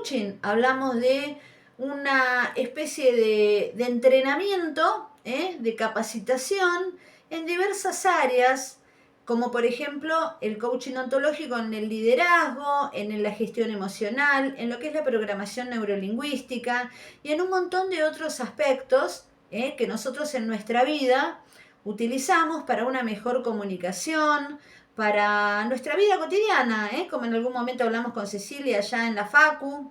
coaching hablamos de una especie de entrenamiento, de capacitación en diversas áreas, como por ejemplo el coaching ontológico en el liderazgo, en la gestión emocional, en lo que es la programación neurolingüística y en un montón de otros aspectos que nosotros en nuestra vida utilizamos para una mejor comunicación, para nuestra vida cotidiana, como en algún momento hablamos con Cecilia allá en la Facu,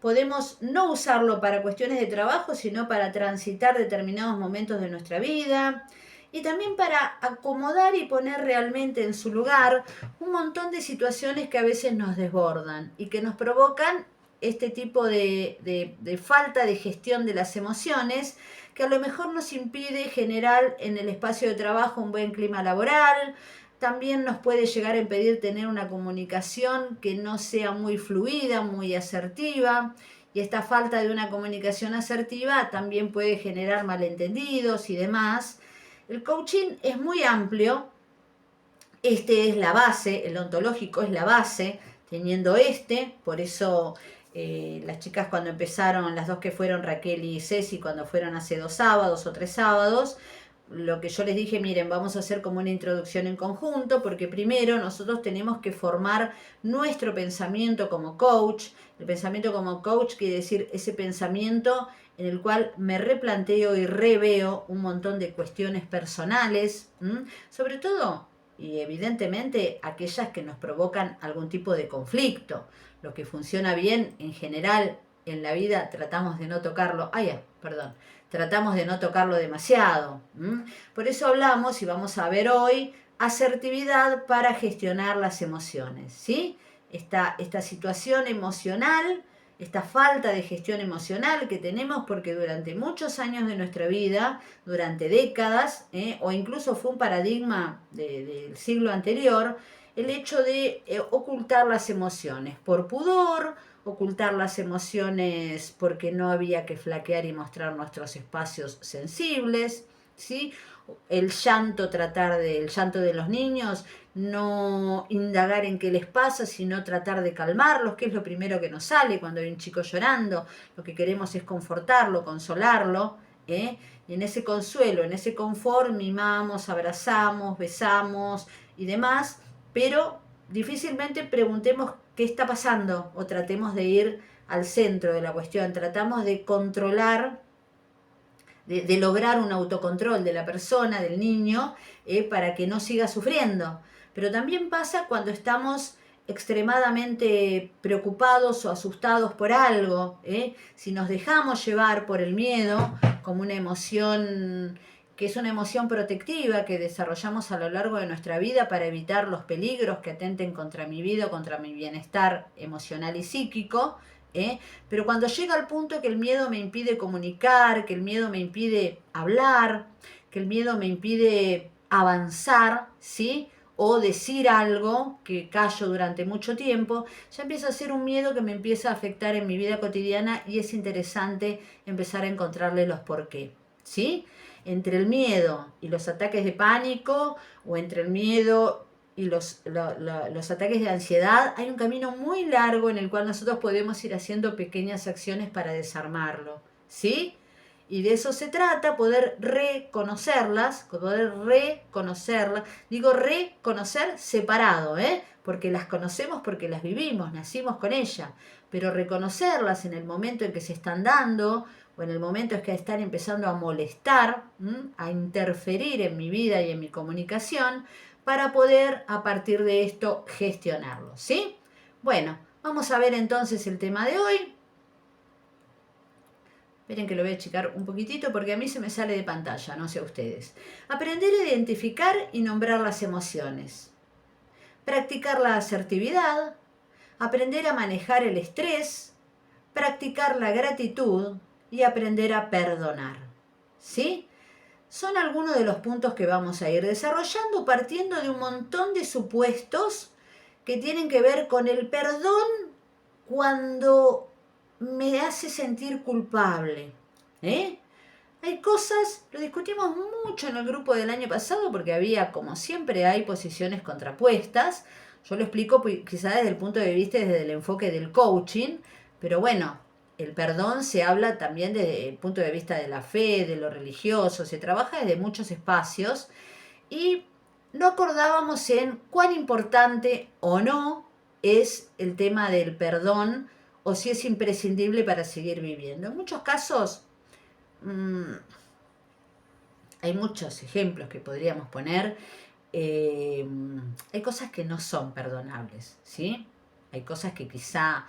podemos no usarlo para cuestiones de trabajo, sino para transitar determinados momentos de nuestra vida y también para acomodar y poner realmente en su lugar un montón de situaciones que a veces nos desbordan y que nos provocan este tipo de falta de gestión de las emociones, que a lo mejor nos impide generar en el espacio de trabajo un buen clima laboral. También nos puede llegar a impedir tener una comunicación que no sea muy fluida, muy asertiva. Y esta falta de una comunicación asertiva también puede generar malentendidos y demás. El coaching es muy amplio. Este es la base, el ontológico es la base, teniendo por eso las chicas cuando empezaron, las dos que fueron, Raquel y Ceci, cuando fueron hace 2 sábados o 3 sábados, lo que yo les dije, miren, vamos a hacer como una introducción en conjunto, porque primero nosotros tenemos que formar nuestro pensamiento como coach. El pensamiento como coach quiere decir ese pensamiento en el cual me replanteo y reveo un montón de cuestiones personales, sobre todo y evidentemente aquellas que nos provocan algún tipo de conflicto. Lo que funciona bien en general en la vida tratamos de no tocarlo. Tratamos de no tocarlo demasiado. Por eso hablamos y vamos a ver hoy asertividad para gestionar las emociones, ¿sí? Esta situación emocional, esta falta de gestión emocional que tenemos porque durante muchos años de nuestra vida, durante décadas, o incluso fue un paradigma del siglo anterior, el hecho de ocultar las emociones por pudor, ocultar las emociones porque no había que flaquear y mostrar nuestros espacios sensibles, ¿sí? El llanto de los niños, no indagar en qué les pasa, sino tratar de calmarlos, que es lo primero que nos sale cuando hay un chico llorando. Lo que queremos es confortarlo, consolarlo, y en ese consuelo, en ese confort, mimamos, abrazamos, besamos y demás, pero difícilmente preguntemos qué está pasando o tratemos de ir al centro de la cuestión, tratamos de controlar, de lograr un autocontrol de la persona, del niño, para que no siga sufriendo. Pero también pasa cuando estamos extremadamente preocupados o asustados por algo, si nos dejamos llevar por el miedo como una emoción que es una emoción protectiva que desarrollamos a lo largo de nuestra vida para evitar los peligros que atenten contra mi vida o contra mi bienestar emocional y psíquico, pero cuando llega al punto que el miedo me impide comunicar, que el miedo me impide hablar, que el miedo me impide avanzar, ¿sí? O decir algo que callo durante mucho tiempo, ya empieza a ser un miedo que me empieza a afectar en mi vida cotidiana y es interesante empezar a encontrarle los por qué, ¿sí? Entre el miedo y los ataques de pánico o entre el miedo y los ataques de ansiedad, hay un camino muy largo en el cual nosotros podemos ir haciendo pequeñas acciones para desarmarlo, ¿sí? Y de eso se trata, poder reconocerlas, digo reconocer separado, porque las conocemos porque las vivimos, nacimos con ellas, pero reconocerlas en el momento en que se están dando o en el momento en que están empezando a molestar, a interferir en mi vida y en mi comunicación, para poder a partir de esto gestionarlo, ¿sí? Bueno, vamos a ver entonces el tema de hoy. Esperen que lo voy a achicar un poquitito porque a mí se me sale de pantalla, no sé a ustedes. Aprender a identificar y nombrar las emociones. Practicar la asertividad. Aprender a manejar el estrés. Practicar la gratitud y aprender a perdonar. ¿Sí? Son algunos de los puntos que vamos a ir desarrollando partiendo de un montón de supuestos que tienen que ver con el perdón cuando me hace sentir culpable. Hay cosas, lo discutimos mucho en el grupo del año pasado porque había, como siempre, hay posiciones contrapuestas. Yo lo explico quizás desde el punto de vista, desde el enfoque del coaching, Pero bueno, el perdón se habla también desde el punto de vista de la fe, de lo religioso, se trabaja desde muchos espacios y no acordábamos en cuán importante o no es el tema del perdón o si es imprescindible para seguir viviendo. En muchos casos hay muchos ejemplos que podríamos poner. Hay cosas que no son perdonables, ¿sí? Hay cosas que quizá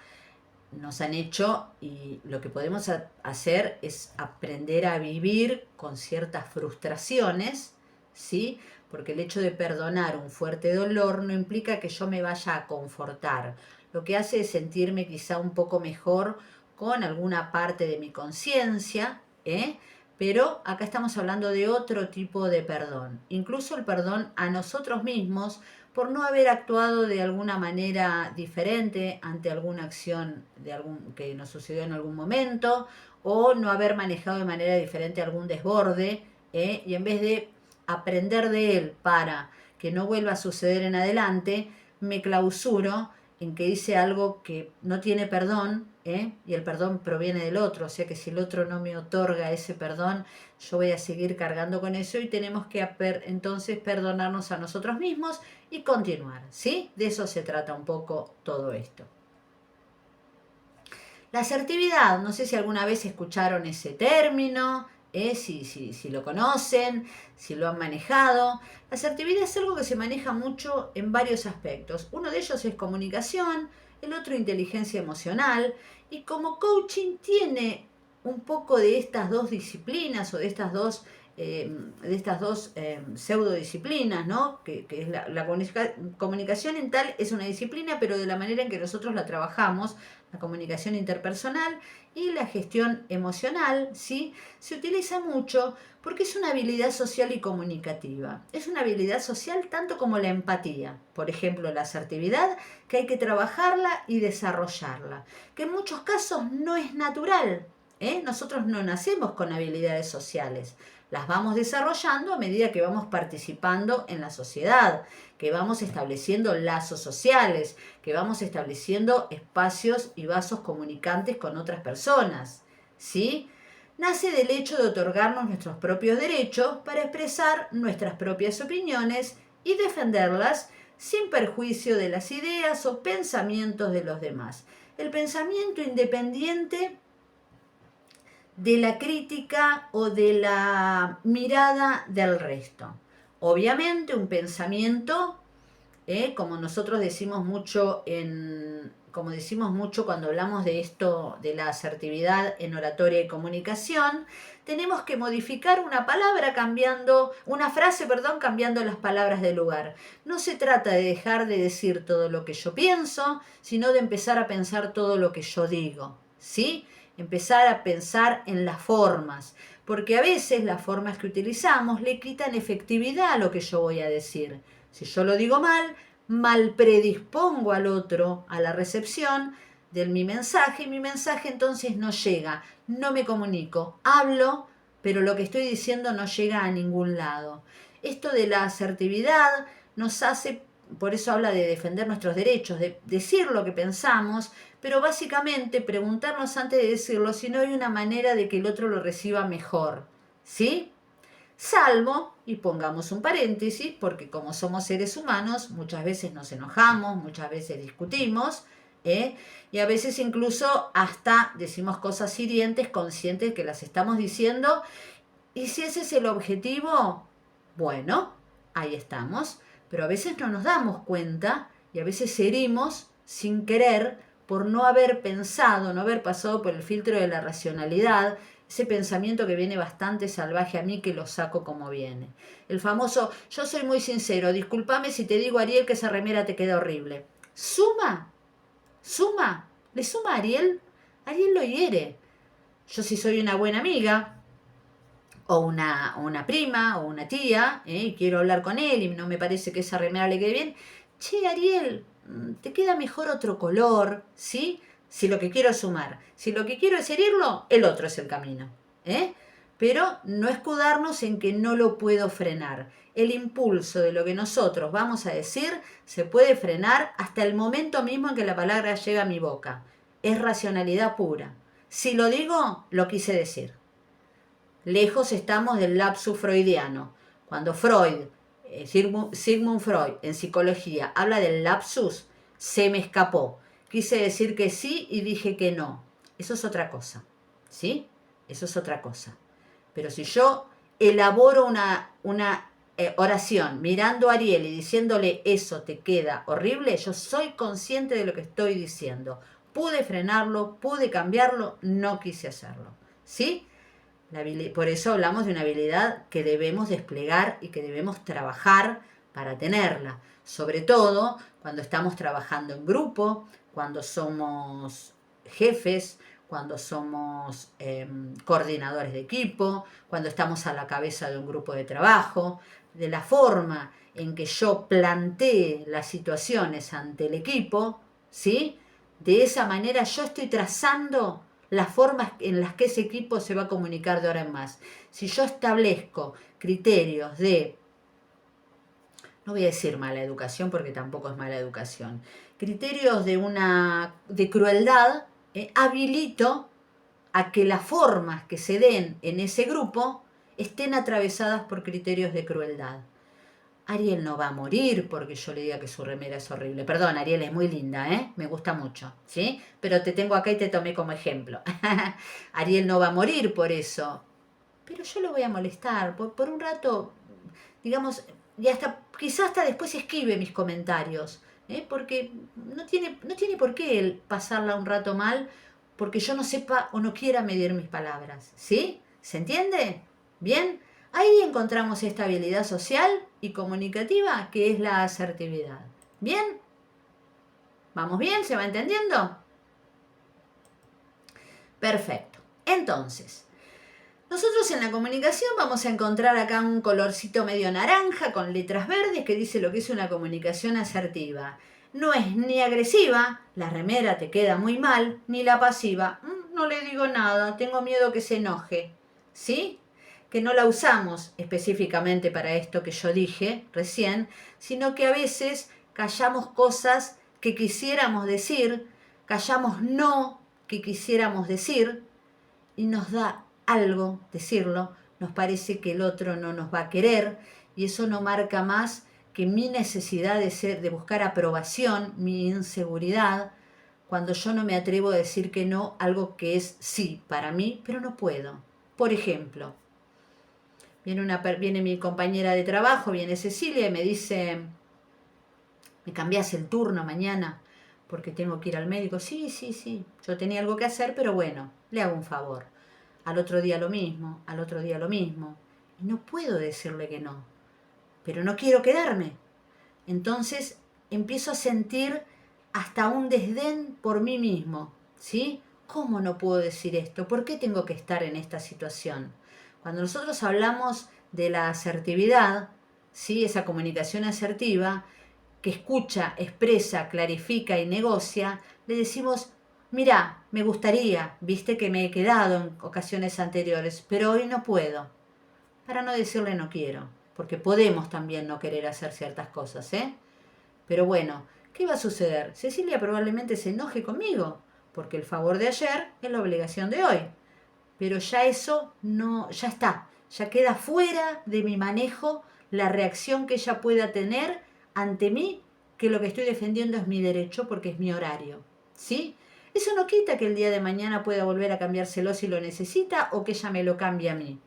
nos han hecho y lo que podemos hacer es aprender a vivir con ciertas frustraciones, ¿sí? Porque el hecho de perdonar un fuerte dolor no implica que yo me vaya a confortar. Lo que hace es sentirme quizá un poco mejor con alguna parte de mi conciencia, pero acá estamos hablando de otro tipo de perdón. Incluso el perdón a nosotros mismos por no haber actuado de alguna manera diferente ante alguna acción que nos sucedió en algún momento, o no haber manejado de manera diferente algún desborde, y en vez de aprender de él para que no vuelva a suceder en adelante, me clausuro en que hice algo que no tiene perdón, y el perdón proviene del otro, o sea que si el otro no me otorga ese perdón, yo voy a seguir cargando con eso y tenemos que entonces perdonarnos a nosotros mismos y continuar, ¿sí? De eso se trata un poco todo esto. La asertividad, no sé si alguna vez escucharon ese término, si lo conocen, si lo han manejado. La asertividad es algo que se maneja mucho en varios aspectos. Uno de ellos es comunicación, el otro inteligencia emocional, y como coaching tiene un poco de estas dos disciplinas o de estas dos pseudodisciplinas, ¿no? Que es la comunicación en tal es una disciplina, pero de la manera en que nosotros la trabajamos, la comunicación interpersonal y la gestión emocional, ¿sí? Se utiliza mucho porque es una habilidad social y comunicativa. Es una habilidad social tanto como la empatía, por ejemplo, la asertividad, que hay que trabajarla y desarrollarla, que en muchos casos no es natural. Nosotros no nacemos con habilidades sociales, las vamos desarrollando a medida que vamos participando en la sociedad, que vamos estableciendo lazos sociales, que vamos estableciendo espacios y vasos comunicantes con otras personas, ¿sí? Nace del hecho de otorgarnos nuestros propios derechos para expresar nuestras propias opiniones y defenderlas sin perjuicio de las ideas o pensamientos de los demás. El pensamiento independiente de la crítica o de la mirada del resto. Obviamente un pensamiento, como nosotros decimos mucho cuando hablamos de esto, de la asertividad en oratoria y comunicación, tenemos que modificar una frase, cambiando las palabras de lugar. No se trata de dejar de decir todo lo que yo pienso, sino de empezar a pensar todo lo que yo digo, ¿sí? Empezar a pensar en las formas, porque a veces las formas que utilizamos le quitan efectividad a lo que yo voy a decir. Si yo lo digo mal predispongo al otro a la recepción de mi mensaje, y mi mensaje entonces no llega, no me comunico, hablo, pero lo que estoy diciendo no llega a ningún lado. Esto de la asertividad nos hace, por eso habla de defender nuestros derechos, de decir lo que pensamos, pero básicamente preguntarnos antes de decirlo si no hay una manera de que el otro lo reciba mejor, ¿sí? Salvo, y pongamos un paréntesis, porque como somos seres humanos, muchas veces nos enojamos, muchas veces discutimos, y a veces incluso hasta decimos cosas hirientes, conscientes que las estamos diciendo, y si ese es el objetivo, bueno, ahí estamos, pero a veces no nos damos cuenta y a veces herimos sin querer por no haber pensado, no haber pasado por el filtro de la racionalidad, ese pensamiento que viene bastante salvaje a mí, que lo saco como viene. El famoso, yo soy muy sincero, discúlpame si te digo, Ariel, que esa remera te queda horrible. ¿Suma? ¿Le suma a Ariel? Ariel lo hiere. Yo si soy una buena amiga, o una prima, o una tía, y quiero hablar con él y no me parece que esa remera le quede bien, che, Ariel, te queda mejor otro color, ¿sí? Si lo que quiero es sumar. Si lo que quiero es herirlo, el otro es el camino, Pero no escudarnos en que no lo puedo frenar. El impulso de lo que nosotros vamos a decir se puede frenar hasta el momento mismo en que la palabra llega a mi boca. es racionalidad pura. Si lo digo, lo quise decir. Lejos estamos del lapsus freudiano. Cuando Freud, Sigmund Freud, en psicología, habla del lapsus, se me escapó. Quise decir que sí y dije que no. Eso es otra cosa, ¿sí? Eso es otra cosa. Pero si yo elaboro una oración mirando a Ariel y diciéndole eso te queda horrible, yo soy consciente de lo que estoy diciendo. Pude frenarlo, pude cambiarlo, no quise hacerlo, ¿sí? Por eso hablamos de una habilidad que debemos desplegar y que debemos trabajar para tenerla. Sobre todo cuando estamos trabajando en grupo, cuando somos jefes, cuando somos coordinadores de equipo, cuando estamos a la cabeza de un grupo de trabajo. De la forma en que yo plantee las situaciones ante el equipo, ¿sí? De esa manera yo estoy trazando las formas en las que ese equipo se va a comunicar de ahora en más. Si yo establezco criterios de, no voy a decir mala educación porque tampoco es mala educación, criterios de crueldad, habilito a que las formas que se den en ese grupo estén atravesadas por criterios de crueldad. Ariel no va a morir porque yo le diga que su remera es horrible. Perdón, Ariel, es muy linda, me gusta mucho, ¿sí? Pero te tengo acá y te tomé como ejemplo. Ariel no va a morir por eso. Pero yo lo voy a molestar. Por un rato, digamos, y hasta quizás hasta después esquive mis comentarios, porque no tiene por qué él pasarla un rato mal porque yo no sepa o no quiera medir mis palabras, ¿sí? ¿Se entiende? ¿Bien? Ahí encontramos esta habilidad social y comunicativa que es la asertividad. ¿Bien? ¿Vamos bien? ¿Se va entendiendo? Perfecto. Entonces, nosotros en la comunicación vamos a encontrar acá un colorcito medio naranja con letras verdes que dice lo que es una comunicación asertiva. No es ni agresiva, la remera te queda muy mal, ni la pasiva, no le digo nada, tengo miedo que se enoje. ¿Sí? Que no la usamos específicamente para esto que yo dije recién, sino que a veces callamos cosas que quisiéramos decir, callamos no que quisiéramos decir y nos da algo decirlo, nos parece que el otro no nos va a querer y eso no marca más que mi necesidad de buscar aprobación, mi inseguridad, cuando yo no me atrevo a decir que no, algo que es sí para mí, pero no puedo. Por ejemplo, viene mi compañera de trabajo, viene Cecilia y me dice, ¿me cambiás el turno mañana? Porque tengo que ir al médico. Sí, yo tenía algo que hacer, pero bueno, le hago un favor. Al otro día lo mismo, al otro día lo mismo. Y no puedo decirle que no, pero no quiero quedarme. Entonces empiezo a sentir hasta un desdén por mí mismo, ¿sí? ¿Cómo no puedo decir esto? ¿Por qué tengo que estar en esta situación? Cuando nosotros hablamos de la asertividad, ¿sí? Esa comunicación asertiva, que escucha, expresa, clarifica y negocia, le decimos, mirá, me gustaría, viste que me he quedado en ocasiones anteriores, pero hoy no puedo. Para no decirle no quiero, porque podemos también no querer hacer ciertas cosas, Pero bueno, ¿qué va a suceder? Cecilia probablemente se enoje conmigo, porque el favor de ayer es la obligación de hoy. Pero ya eso no, ya está, ya queda fuera de mi manejo la reacción que ella pueda tener ante mí, que lo que estoy defendiendo es mi derecho porque es mi horario, ¿sí? Eso no quita que el día de mañana pueda volver a cambiárselo si lo necesita o que ella me lo cambie a mí.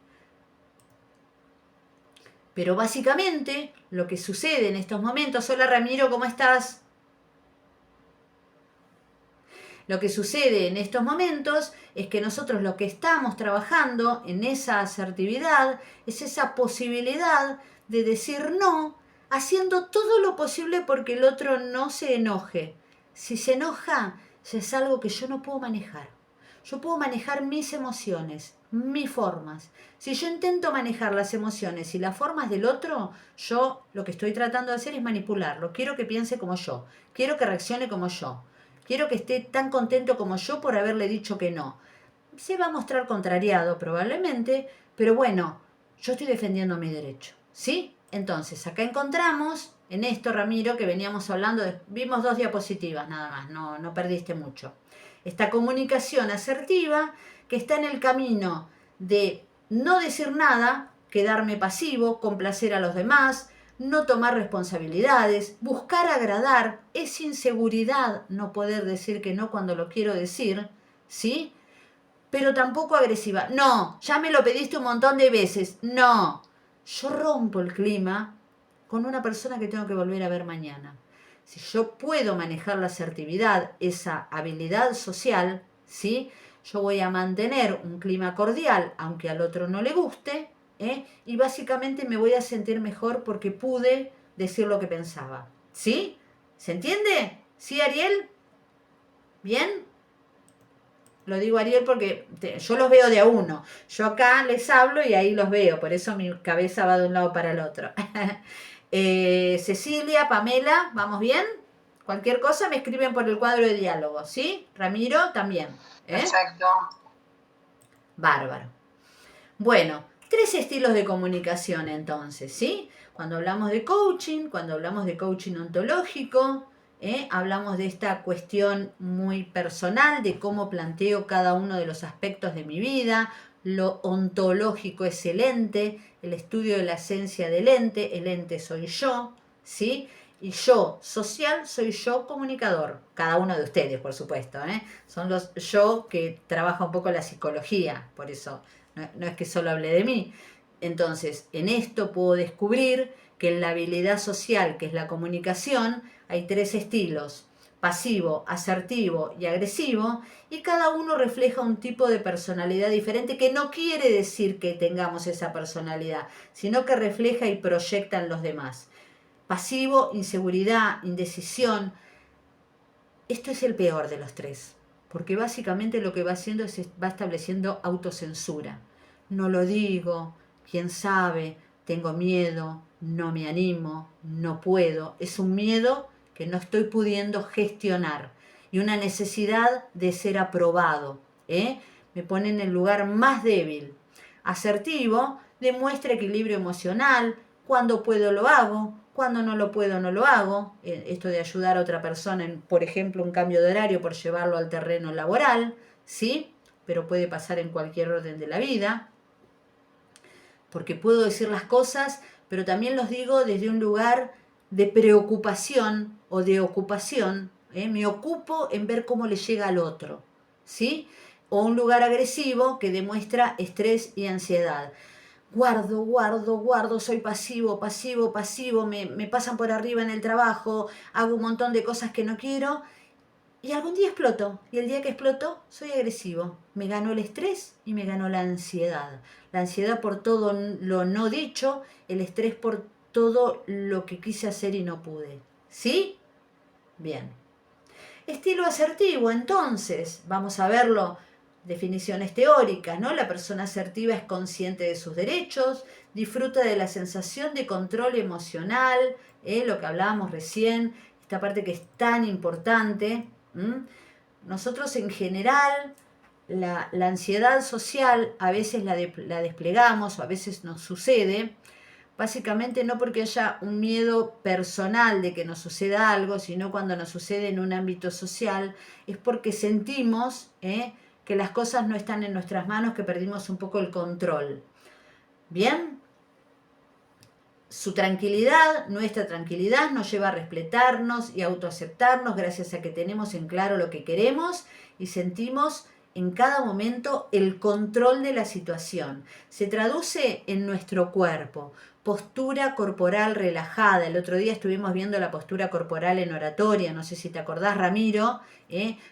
Pero básicamente lo que sucede en estos momentos, hola Ramiro, ¿cómo estás? Lo que sucede en estos momentos es que nosotros lo que estamos trabajando en esa asertividad es esa posibilidad de decir no, haciendo todo lo posible porque el otro no se enoje. Si se enoja, ya es algo que yo no puedo manejar. Yo puedo manejar mis emociones, mis formas. Si yo intento manejar las emociones y las formas del otro, yo lo que estoy tratando de hacer es manipularlo. Quiero que piense como yo, quiero que reaccione como yo. Quiero que esté tan contento como yo por haberle dicho que no. Se va a mostrar contrariado probablemente, pero bueno, yo estoy defendiendo mi derecho, ¿sí? Entonces, acá encontramos, en esto, Ramiro, que veníamos hablando, vimos 2 diapositivas nada más, no perdiste mucho. Esta comunicación asertiva que está en el camino de no decir nada, quedarme pasivo, complacer a los demás, no tomar responsabilidades, buscar agradar, es inseguridad no poder decir que no cuando lo quiero decir, ¿sí? Pero tampoco agresiva. No, ya me lo pediste un montón de veces. No, yo rompo el clima con una persona que tengo que volver a ver mañana. Si yo puedo manejar la asertividad, esa habilidad social, ¿sí? Yo voy a mantener un clima cordial, aunque al otro no le guste, y básicamente me voy a sentir mejor porque pude decir lo que pensaba. ¿Sí? ¿Se entiende? ¿Sí, Ariel? ¿Bien? Lo digo Ariel porque yo los veo de a uno. Yo acá les hablo y ahí los veo, por eso mi cabeza va de un lado para el otro. Cecilia, Pamela, ¿vamos bien? Cualquier cosa me escriben por el cuadro de diálogo, ¿sí? Ramiro también. Perfecto. Bárbaro. Bueno, 3 estilos de comunicación entonces, ¿sí? Cuando hablamos de coaching ontológico, hablamos de esta cuestión muy personal, de cómo planteo cada uno de los aspectos de mi vida. Lo ontológico es el ente, el estudio de la esencia del ente, el ente soy yo, ¿sí? Y yo social soy yo comunicador, cada uno de ustedes, por supuesto, son los yo que trabaja un poco la psicología, por eso no es que solo hable de mí. Entonces, en esto puedo descubrir que en la habilidad social, que es la comunicación, hay 3 estilos: pasivo, asertivo y agresivo, y cada uno refleja un tipo de personalidad diferente, que no quiere decir que tengamos esa personalidad, sino que refleja y proyecta en los demás. Pasivo, inseguridad, indecisión. Esto es el peor de los 3, porque básicamente lo que va haciendo es va estableciendo autocensura. No lo digo, quién sabe, tengo miedo, no me animo, no puedo. Es un miedo que no estoy pudiendo gestionar y una necesidad de ser aprobado. Me pone en el lugar más débil. Asertivo demuestra equilibrio emocional, cuando puedo lo hago, cuando no lo puedo no lo hago. Esto de ayudar a otra persona en, por ejemplo, un cambio de horario por llevarlo al terreno laboral, ¿sí? Pero puede pasar en cualquier orden de la vida, porque puedo decir las cosas, pero también los digo desde un lugar de preocupación o de ocupación. Me ocupo en ver cómo le llega al otro, ¿sí? O un lugar agresivo que demuestra estrés y ansiedad. Guardo, soy pasivo, me pasan por arriba en el trabajo, hago un montón de cosas que no quiero y algún día exploto. Y el día que exploto soy agresivo. Me ganó el estrés y me ganó la ansiedad. La ansiedad por todo lo no dicho, el estrés por todo lo que quise hacer y no pude. ¿Sí? Bien. Estilo asertivo, entonces, vamos a verlo. Definiciones teóricas, ¿no? La persona asertiva es consciente de sus derechos, disfruta de la sensación de control emocional, lo que hablábamos recién, esta parte que es tan importante. Nosotros en general, la ansiedad social a veces la desplegamos o a veces nos sucede, básicamente no porque haya un miedo personal de que nos suceda algo, sino cuando nos sucede en un ámbito social, es porque sentimos que las cosas no están en nuestras manos, que perdimos un poco el control. ¿Bien? Su tranquilidad, nuestra tranquilidad, nos lleva a respetarnos y autoaceptarnos gracias a que tenemos en claro lo que queremos y sentimos en cada momento el control de la situación. Se traduce en nuestro cuerpo. Postura corporal relajada. El otro día estuvimos viendo la postura corporal en oratoria, no sé si te acordás, Ramiro.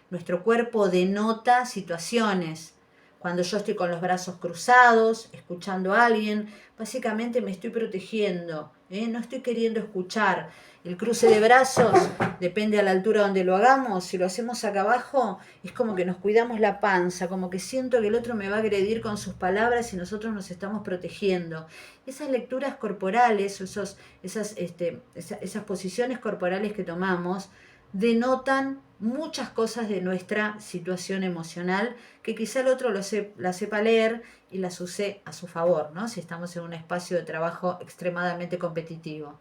Nuestro cuerpo denota situaciones. Cuando yo estoy con los brazos cruzados, escuchando a alguien, básicamente me estoy protegiendo, no estoy queriendo escuchar. El cruce de brazos depende a la altura donde lo hagamos. Si lo hacemos acá abajo, es como que nos cuidamos la panza, como que siento que el otro me va a agredir con sus palabras y nosotros nos estamos protegiendo. Esas lecturas corporales, esas posiciones corporales que tomamos, denotan muchas cosas de nuestra situación emocional que quizá el otro la sepa leer y las use a su favor, ¿no? Si estamos en un espacio de trabajo extremadamente competitivo.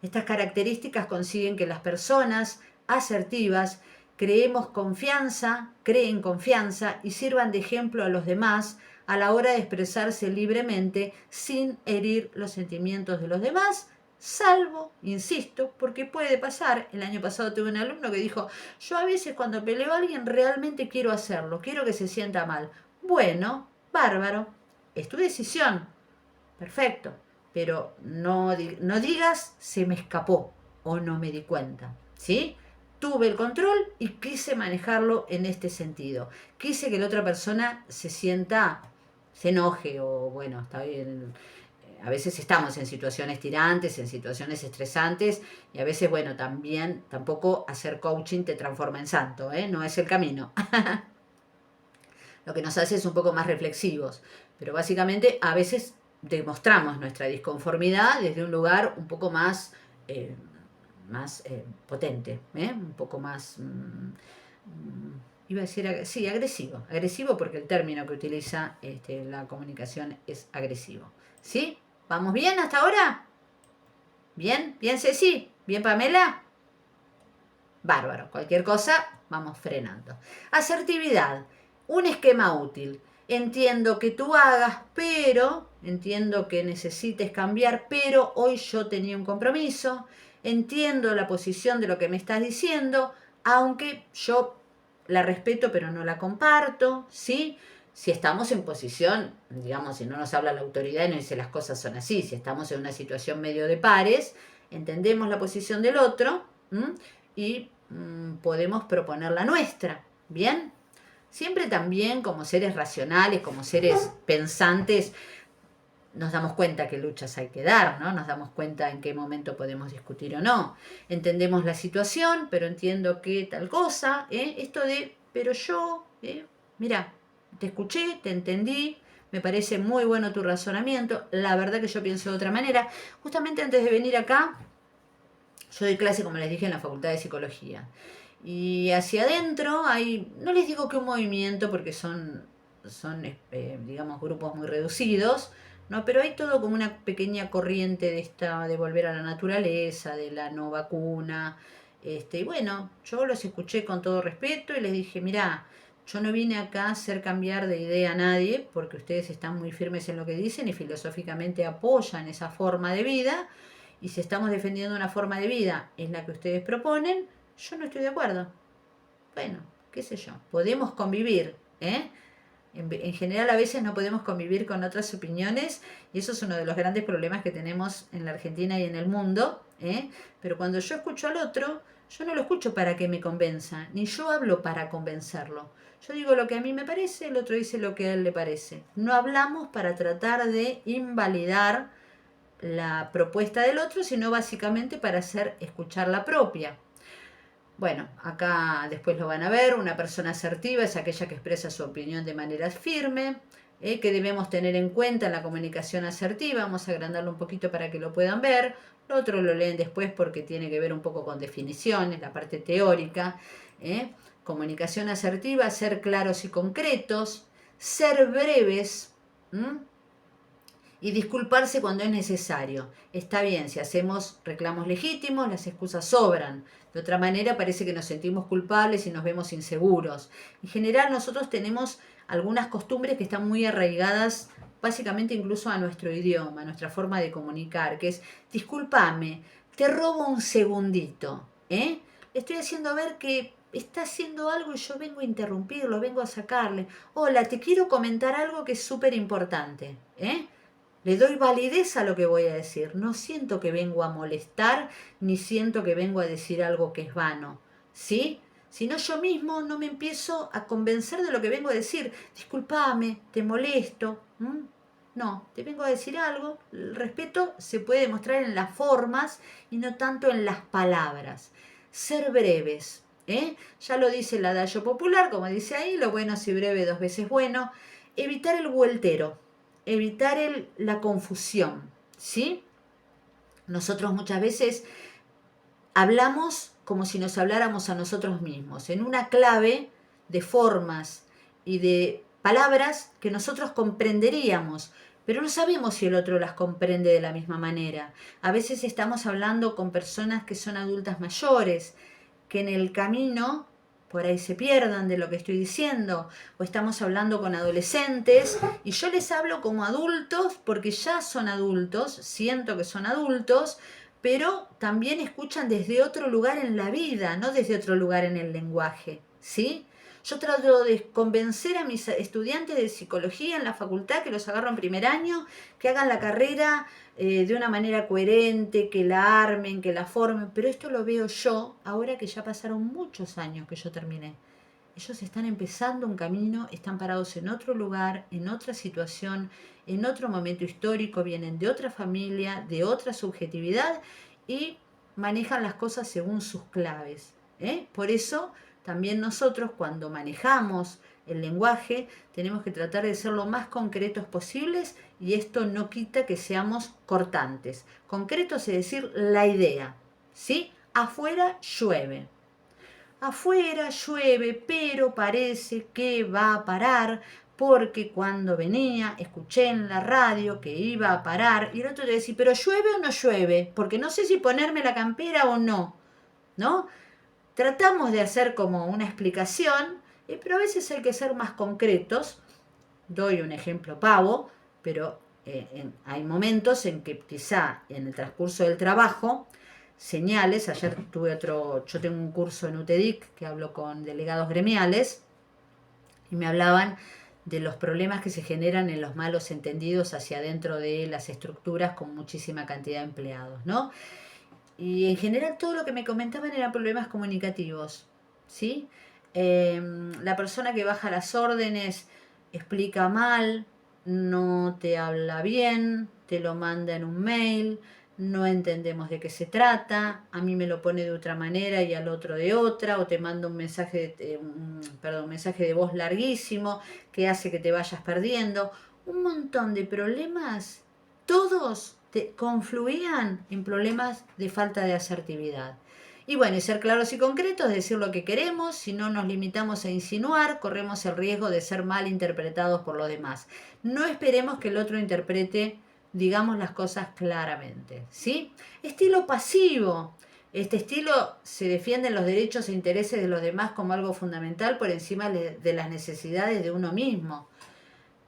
Estas características consiguen que las personas asertivas creemos confianza, creen confianza y sirvan de ejemplo a los demás a la hora de expresarse libremente sin herir los sentimientos de los demás, salvo, insisto, porque puede pasar. El año pasado tuve un alumno que dijo, yo a veces cuando peleo a alguien realmente quiero hacerlo, quiero que se sienta mal. Bueno, bárbaro, es tu decisión, perfecto, pero no digas se me escapó o no me di cuenta, ¿sí? Tuve el control y quise manejarlo en este sentido. Quise que la otra persona se enoje o bueno, está bien. A veces estamos en situaciones tirantes, en situaciones estresantes y a veces, bueno, también tampoco hacer coaching te transforma en santo, ¿eh? No es el camino. Lo que nos hace es un poco más reflexivos, pero básicamente a veces demostramos nuestra disconformidad desde un lugar un poco más potente, un poco más, iba a decir, sí, agresivo porque el término que utiliza la comunicación es agresivo. ¿Sí? ¿Vamos bien hasta ahora? ¿Bien? ¿Bien Ceci? ¿Bien Pamela? Bárbaro, cualquier cosa vamos frenando. Asertividad, un esquema útil. Entiendo que tú hagas, pero, entiendo que necesites cambiar, pero hoy yo tenía un compromiso, entiendo la posición de lo que me estás diciendo, aunque yo la respeto pero no la comparto, ¿sí? Si estamos en posición, digamos, si no nos habla la autoridad y nos dice las cosas son así, si estamos en una situación medio de pares, entendemos la posición del otro y podemos proponer la nuestra, ¿bien? Siempre también como seres racionales, como seres pensantes, nos damos cuenta que luchas hay que dar, ¿no? Nos damos cuenta en qué momento podemos discutir o no. Entendemos la situación, pero entiendo que tal cosa, esto de, pero yo, mira, te escuché, te entendí, me parece muy bueno tu razonamiento, la verdad que yo pienso de otra manera. Justamente antes de venir acá, yo doy clase, como les dije, en la Facultad de Psicología. Y hacia adentro hay, no les digo que un movimiento, porque son digamos, grupos muy reducidos, ¿no? Pero hay todo como una pequeña corriente de volver a la naturaleza, de la no vacuna. Y bueno, yo los escuché con todo respeto y les dije, mirá, yo no vine acá a hacer cambiar de idea a nadie, porque ustedes están muy firmes en lo que dicen y filosóficamente apoyan esa forma de vida. Y si estamos defendiendo una forma de vida en la que ustedes proponen, yo no estoy de acuerdo. Bueno, qué sé yo, podemos convivir, ¿eh? En general a veces no podemos convivir con otras opiniones y eso es uno de los grandes problemas que tenemos en la Argentina y en el mundo, pero cuando yo escucho al otro, yo no lo escucho para que me convenza, ni yo hablo para convencerlo. Yo digo lo que a mí me parece, el otro dice lo que a él le parece. No hablamos para tratar de invalidar la propuesta del otro, sino básicamente para hacer escuchar la propia. Bueno, acá después lo van a ver, una persona asertiva es aquella que expresa su opinión de manera firme, que debemos tener en cuenta en la comunicación asertiva. Vamos a agrandarlo un poquito para que lo puedan ver. Lo otro lo leen después porque tiene que ver un poco con definiciones, la parte teórica. Comunicación asertiva, ser claros y concretos, ser breves, y disculparse cuando es necesario. Está bien, si hacemos reclamos legítimos, las excusas sobran. De otra manera parece que nos sentimos culpables y nos vemos inseguros. En general nosotros tenemos algunas costumbres que están muy arraigadas básicamente incluso a nuestro idioma, a nuestra forma de comunicar, que es, discúlpame, te robo un segundito, Le estoy haciendo ver que está haciendo algo y yo vengo a interrumpirlo, vengo a sacarle. Hola, te quiero comentar algo que es súper importante, Le doy validez a lo que voy a decir. No siento que vengo a molestar, ni siento que vengo a decir algo que es vano. ¿Sí? Si no, yo mismo no me empiezo a convencer de lo que vengo a decir. Discúlpame, te molesto. No, te vengo a decir algo. El respeto se puede demostrar en las formas y no tanto en las palabras. Ser breves. Ya lo dice el adagio popular, como dice ahí, lo bueno si breve dos veces bueno. Evitar el vueltero. Evitar la confusión, ¿sí? Nosotros muchas veces hablamos como si nos habláramos a nosotros mismos, en una clave de formas y de palabras que nosotros comprenderíamos, pero no sabemos si el otro las comprende de la misma manera. A veces estamos hablando con personas que son adultas mayores, que en el camino por ahí se pierdan de lo que estoy diciendo, o estamos hablando con adolescentes y yo les hablo como adultos porque ya son adultos, siento que son adultos, pero también escuchan desde otro lugar en la vida, no desde otro lugar en el lenguaje, ¿sí? Yo trato de convencer a mis estudiantes de psicología en la facultad, que los agarro en primer año, que hagan la carrera de una manera coherente, que la armen, que la formen, pero esto lo veo yo ahora que ya pasaron muchos años que yo terminé. Ellos están empezando un camino, están parados en otro lugar, en otra situación, en otro momento histórico, vienen de otra familia, de otra subjetividad y manejan las cosas según sus claves. Por eso también nosotros cuando manejamos el lenguaje tenemos que tratar de ser lo más concretos posibles y esto no quita que seamos cortantes. Concretos es decir, la idea, ¿sí? Afuera llueve. Afuera llueve, pero parece que va a parar, porque cuando venía escuché en la radio que iba a parar y el otro te decía, pero llueve o no llueve, porque no sé si ponerme la campera o no, ¿no? Tratamos de hacer como una explicación, pero a veces hay que ser más concretos. Doy un ejemplo pavo, pero hay momentos en que quizá en el transcurso del trabajo señales, yo tengo un curso en UTEDIC que hablo con delegados gremiales y me hablaban de los problemas que se generan en los malos entendidos hacia adentro de las estructuras con muchísima cantidad de empleados, ¿no? Y en general todo lo que me comentaban eran problemas comunicativos, ¿sí? La persona que baja las órdenes explica mal, no te habla bien, te lo manda en un mail, no entendemos de qué se trata, a mí me lo pone de otra manera y al otro de otra, o te manda un un mensaje de voz larguísimo que hace que te vayas perdiendo. Un montón de problemas, todos confluían en problemas de falta de asertividad. Y bueno, y ser claros y concretos, decir lo que queremos, si no nos limitamos a insinuar, corremos el riesgo de ser mal interpretados por los demás. No esperemos que el otro interprete, digamos las cosas claramente, ¿sí? Estilo pasivo. Este estilo se defienden los derechos e intereses de los demás como algo fundamental por encima de las necesidades de uno mismo.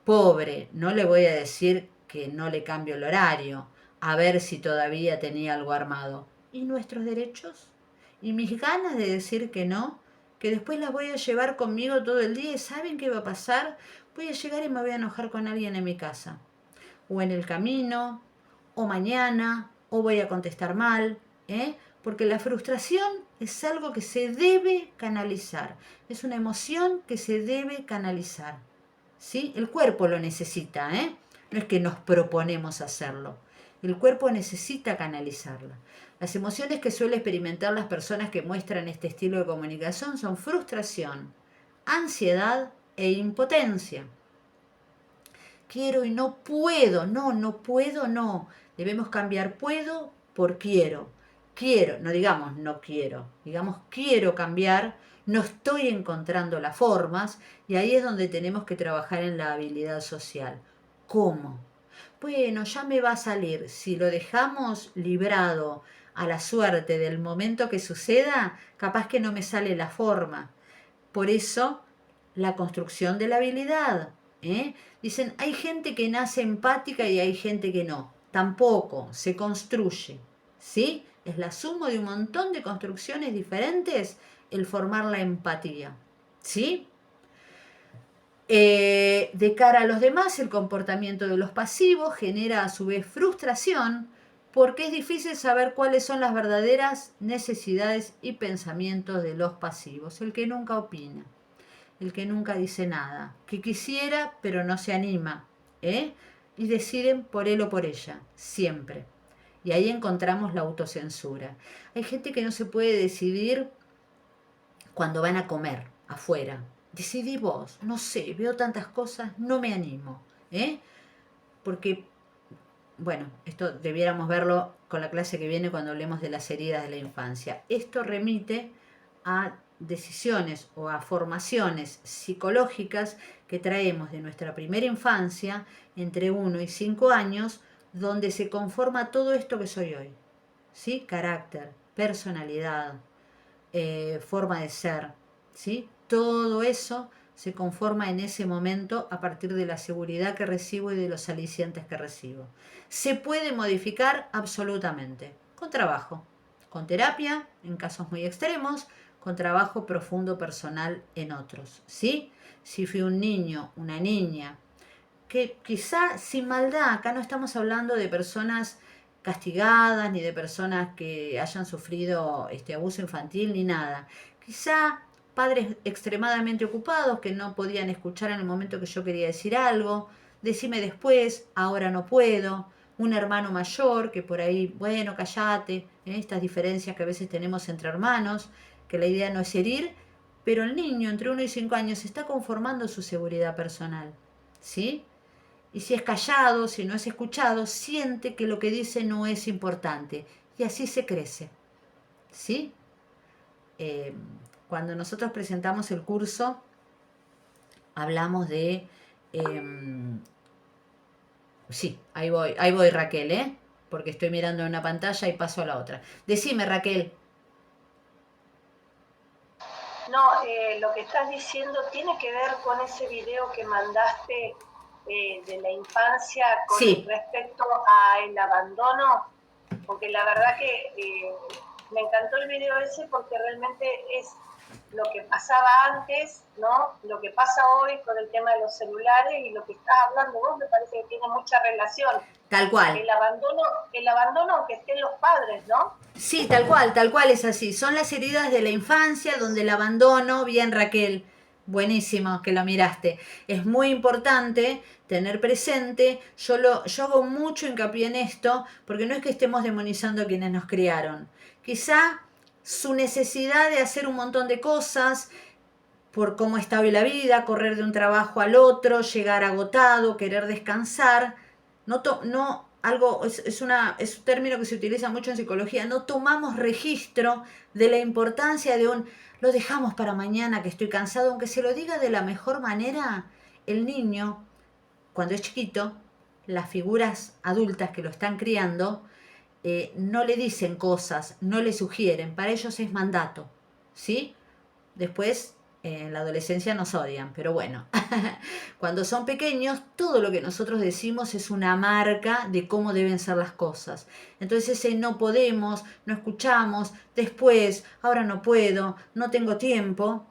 Pobre, no le voy a decir que no le cambio el horario, a ver si todavía tenía algo armado. ¿Y nuestros derechos? ¿Y mis ganas de decir que no? Que después las voy a llevar conmigo todo el día y ¿saben qué va a pasar? Voy a llegar y me voy a enojar con alguien en mi casa. O en el camino, o mañana, o voy a contestar mal, porque la frustración es algo que se debe canalizar, es una emoción que se debe canalizar. ¿Sí? El cuerpo lo necesita, no es que nos proponemos hacerlo. El cuerpo necesita canalizarla. Las emociones que suelen experimentar las personas que muestran este estilo de comunicación son frustración, ansiedad e impotencia. Quiero y no puedo, no puedo, no. Debemos cambiar puedo por quiero. Quiero, no digamos no quiero, digamos quiero cambiar, no estoy encontrando las formas y ahí es donde tenemos que trabajar en la habilidad social. ¿Cómo? Bueno, ya me va a salir. Si lo dejamos librado a la suerte del momento que suceda, capaz que no me sale la forma. Por eso, la construcción de la habilidad. Dicen, hay gente que nace empática y hay gente que no. Tampoco, se construye. ¿Sí? Es la suma de un montón de construcciones diferentes el formar la empatía. ¿Sí? De cara a los demás, el comportamiento de los pasivos genera a su vez frustración porque es difícil saber cuáles son las verdaderas necesidades y pensamientos de los pasivos. El que nunca opina, el que nunca dice nada, que quisiera pero no se anima, y deciden por él o por ella, siempre. Y ahí encontramos la autocensura. Hay gente que no se puede decidir cuando van a comer afuera. Decidí vos, no sé, veo tantas cosas, no me animo. Porque, bueno, esto debiéramos verlo con la clase que viene cuando hablemos de las heridas de la infancia. Esto remite a decisiones o a formaciones psicológicas que traemos de nuestra primera infancia, entre 1 y 5 años, donde se conforma todo esto que soy hoy. ¿Sí? Carácter, personalidad, forma de ser, ¿sí? Todo eso se conforma en ese momento a partir de la seguridad que recibo y de los alicientes que recibo. ¿Se puede modificar? Absolutamente. Con trabajo, con terapia, en casos muy extremos, con trabajo profundo personal en otros, ¿sí? Si fui un niño, una niña, que quizá sin maldad, acá no estamos hablando de personas castigadas, ni de personas que hayan sufrido abuso infantil, ni nada. Quizá padres extremadamente ocupados que no podían escuchar en el momento que yo quería decir algo, decime después, ahora no puedo, un hermano mayor que por ahí, bueno, callate, estas diferencias que a veces tenemos entre hermanos, que la idea no es herir, pero el niño entre 1 y 5 años está conformando su seguridad personal, ¿sí? Y si es callado, si no es escuchado, siente que lo que dice no es importante. Y así se crece. ¿Sí? Eh, Cuando nosotros presentamos el curso, hablamos de... sí, ahí voy Raquel, ¿eh? Porque estoy mirando una pantalla y paso a la otra. Decime, Raquel. No, lo que estás diciendo tiene que ver con ese video que mandaste de la infancia con Sí. respecto al abandono, porque la verdad que me encantó el video ese porque realmente es lo que pasaba antes, ¿no? Lo que pasa hoy con el tema de los celulares y lo que estás hablando vos me parece que tiene mucha relación. Tal cual. El abandono aunque estén los padres, ¿no? Sí, tal cual es así. Son las heridas de la infancia donde el abandono, bien Raquel, buenísimo que lo miraste. Es muy importante tener presente, yo hago mucho hincapié en esto, porque no es que estemos demonizando a quienes nos criaron. Quizá su necesidad de hacer un montón de cosas, por cómo está hoy la vida, correr de un trabajo al otro, llegar agotado, querer descansar, es un término que se utiliza mucho en psicología, no tomamos registro de la importancia de lo dejamos para mañana que estoy cansado, aunque se lo diga de la mejor manera, el niño, cuando es chiquito, las figuras adultas que lo están criando, no le dicen cosas, no le sugieren, para ellos es mandato, ¿sí? Después en la adolescencia nos odian, pero bueno, cuando son pequeños, todo lo que nosotros decimos es una marca de cómo deben ser las cosas. Entonces ese no podemos, no escuchamos, después, ahora no puedo, no tengo tiempo,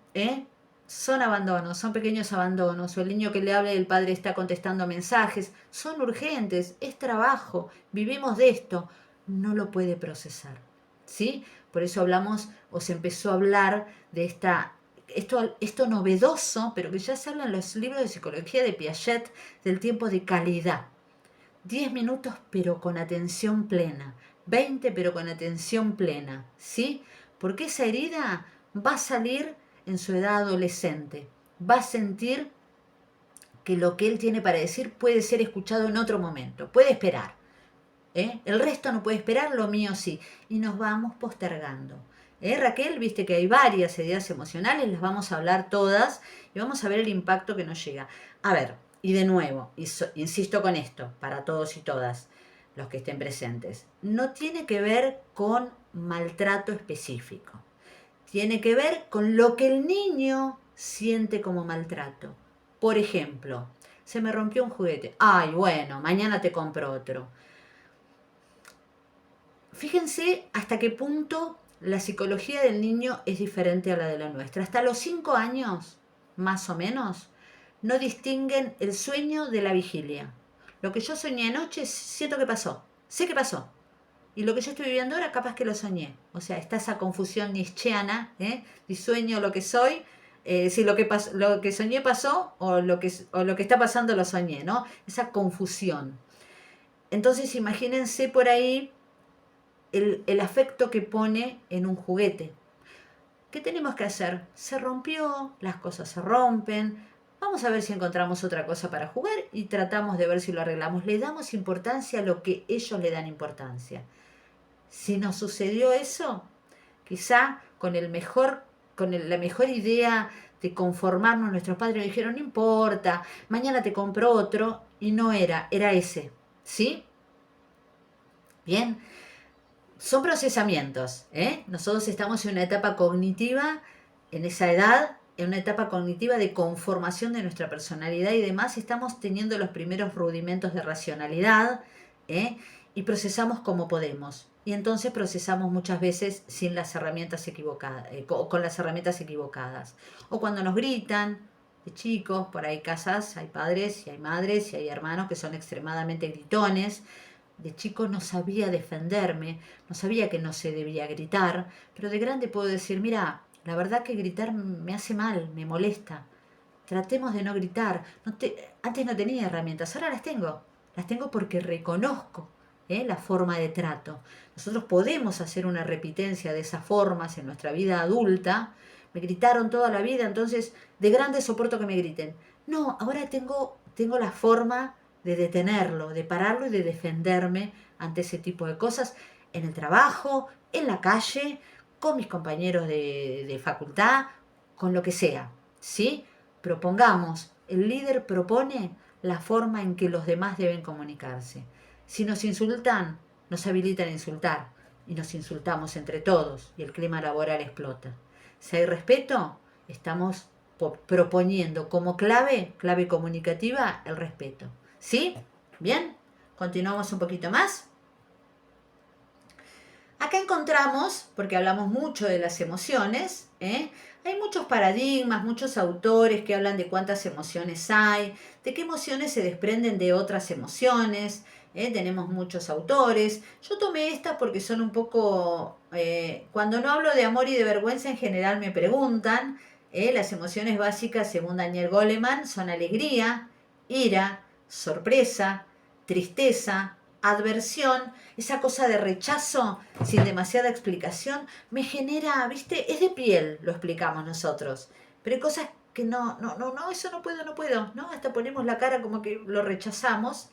son abandonos, son pequeños abandonos, o el niño que le habla y el padre está contestando mensajes, son urgentes, es trabajo, vivimos de esto, no lo puede procesar, ¿sí? Por eso hablamos, o se empezó a hablar de esto novedoso, pero que ya se habla en los libros de psicología de Piaget, del tiempo de calidad. 10 minutos pero con atención plena, 20 pero con atención plena, ¿sí? Porque esa herida va a salir en su edad adolescente, va a sentir que lo que él tiene para decir puede ser escuchado en otro momento, puede esperar. El resto no puede esperar, lo mío sí. Y nos vamos postergando. Raquel, viste que hay varias heridas emocionales, las vamos a hablar todas y vamos a ver el impacto que nos llega. A ver, y de nuevo, insisto con esto, para todos y todas los que estén presentes, no tiene que ver con maltrato específico. Tiene que ver con lo que el niño siente como maltrato. Por ejemplo, se me rompió un juguete. Ay, bueno, mañana te compro otro. Fíjense hasta qué punto la psicología del niño es diferente a la de la nuestra. Hasta los 5 años, más o menos, no distinguen el sueño de la vigilia. Lo que yo soñé anoche, siento que pasó, sé que pasó. Y lo que yo estoy viviendo ahora, capaz que lo soñé. O sea, está esa confusión nietzscheana, de sueño lo que soy, si lo que soñé pasó o lo que está pasando lo soñé, ¿no? Esa confusión. Entonces, imagínense por ahí el afecto que pone en un juguete. ¿Qué tenemos que hacer? Se rompió, las cosas se rompen, vamos a ver si encontramos otra cosa para jugar y tratamos de ver si lo arreglamos. Le damos importancia a lo que ellos le dan importancia. Si nos sucedió eso, quizá con la mejor idea de conformarnos, nuestros padres nos dijeron, no importa, mañana te compro otro, y no era ese, ¿sí? Bien. Son procesamientos, Nosotros estamos en una etapa cognitiva en esa edad, en una etapa cognitiva de conformación de nuestra personalidad y demás, estamos teniendo los primeros rudimentos de racionalidad, ¿eh? Y procesamos como podemos. Y entonces procesamos muchas veces sin las herramientas equivocadas, con las herramientas equivocadas. O cuando nos gritan, de chicos, por ahí casas, hay padres y hay madres y hay hermanos que son extremadamente gritones. De chico no sabía defenderme, no sabía que no se debía gritar, pero de grande puedo decir, mira, la verdad que gritar me hace mal, me molesta. Tratemos de no gritar. Antes no tenía herramientas, ahora las tengo. Las tengo porque reconozco la forma de trato. Nosotros podemos hacer una repitencia de esas formas en nuestra vida adulta. Me gritaron toda la vida, entonces de grande soporto que me griten. No, ahora tengo la forma de detenerlo, de pararlo y de defenderme ante ese tipo de cosas en el trabajo, en la calle, con mis compañeros de facultad, con lo que sea, ¿sí? Propongamos, el líder propone la forma en que los demás deben comunicarse. Si nos insultan, nos habilitan a insultar y nos insultamos entre todos y el clima laboral explota. Si hay respeto, estamos proponiendo como clave comunicativa, el respeto. ¿Sí? Bien, continuamos un poquito más. Acá encontramos, porque hablamos mucho de las emociones, hay muchos paradigmas, muchos autores que hablan de cuántas emociones hay, de qué emociones se desprenden de otras emociones, tenemos muchos autores. Yo tomé estas porque son un poco, cuando no hablo de amor y de vergüenza en general me preguntan, las emociones básicas según Daniel Goleman son alegría, ira, sorpresa, tristeza, adversión, esa cosa de rechazo sin demasiada explicación, me genera, ¿viste? Es de piel, lo explicamos nosotros. Pero hay cosas que no, eso no puedo, ¿no? Hasta ponemos la cara como que lo rechazamos,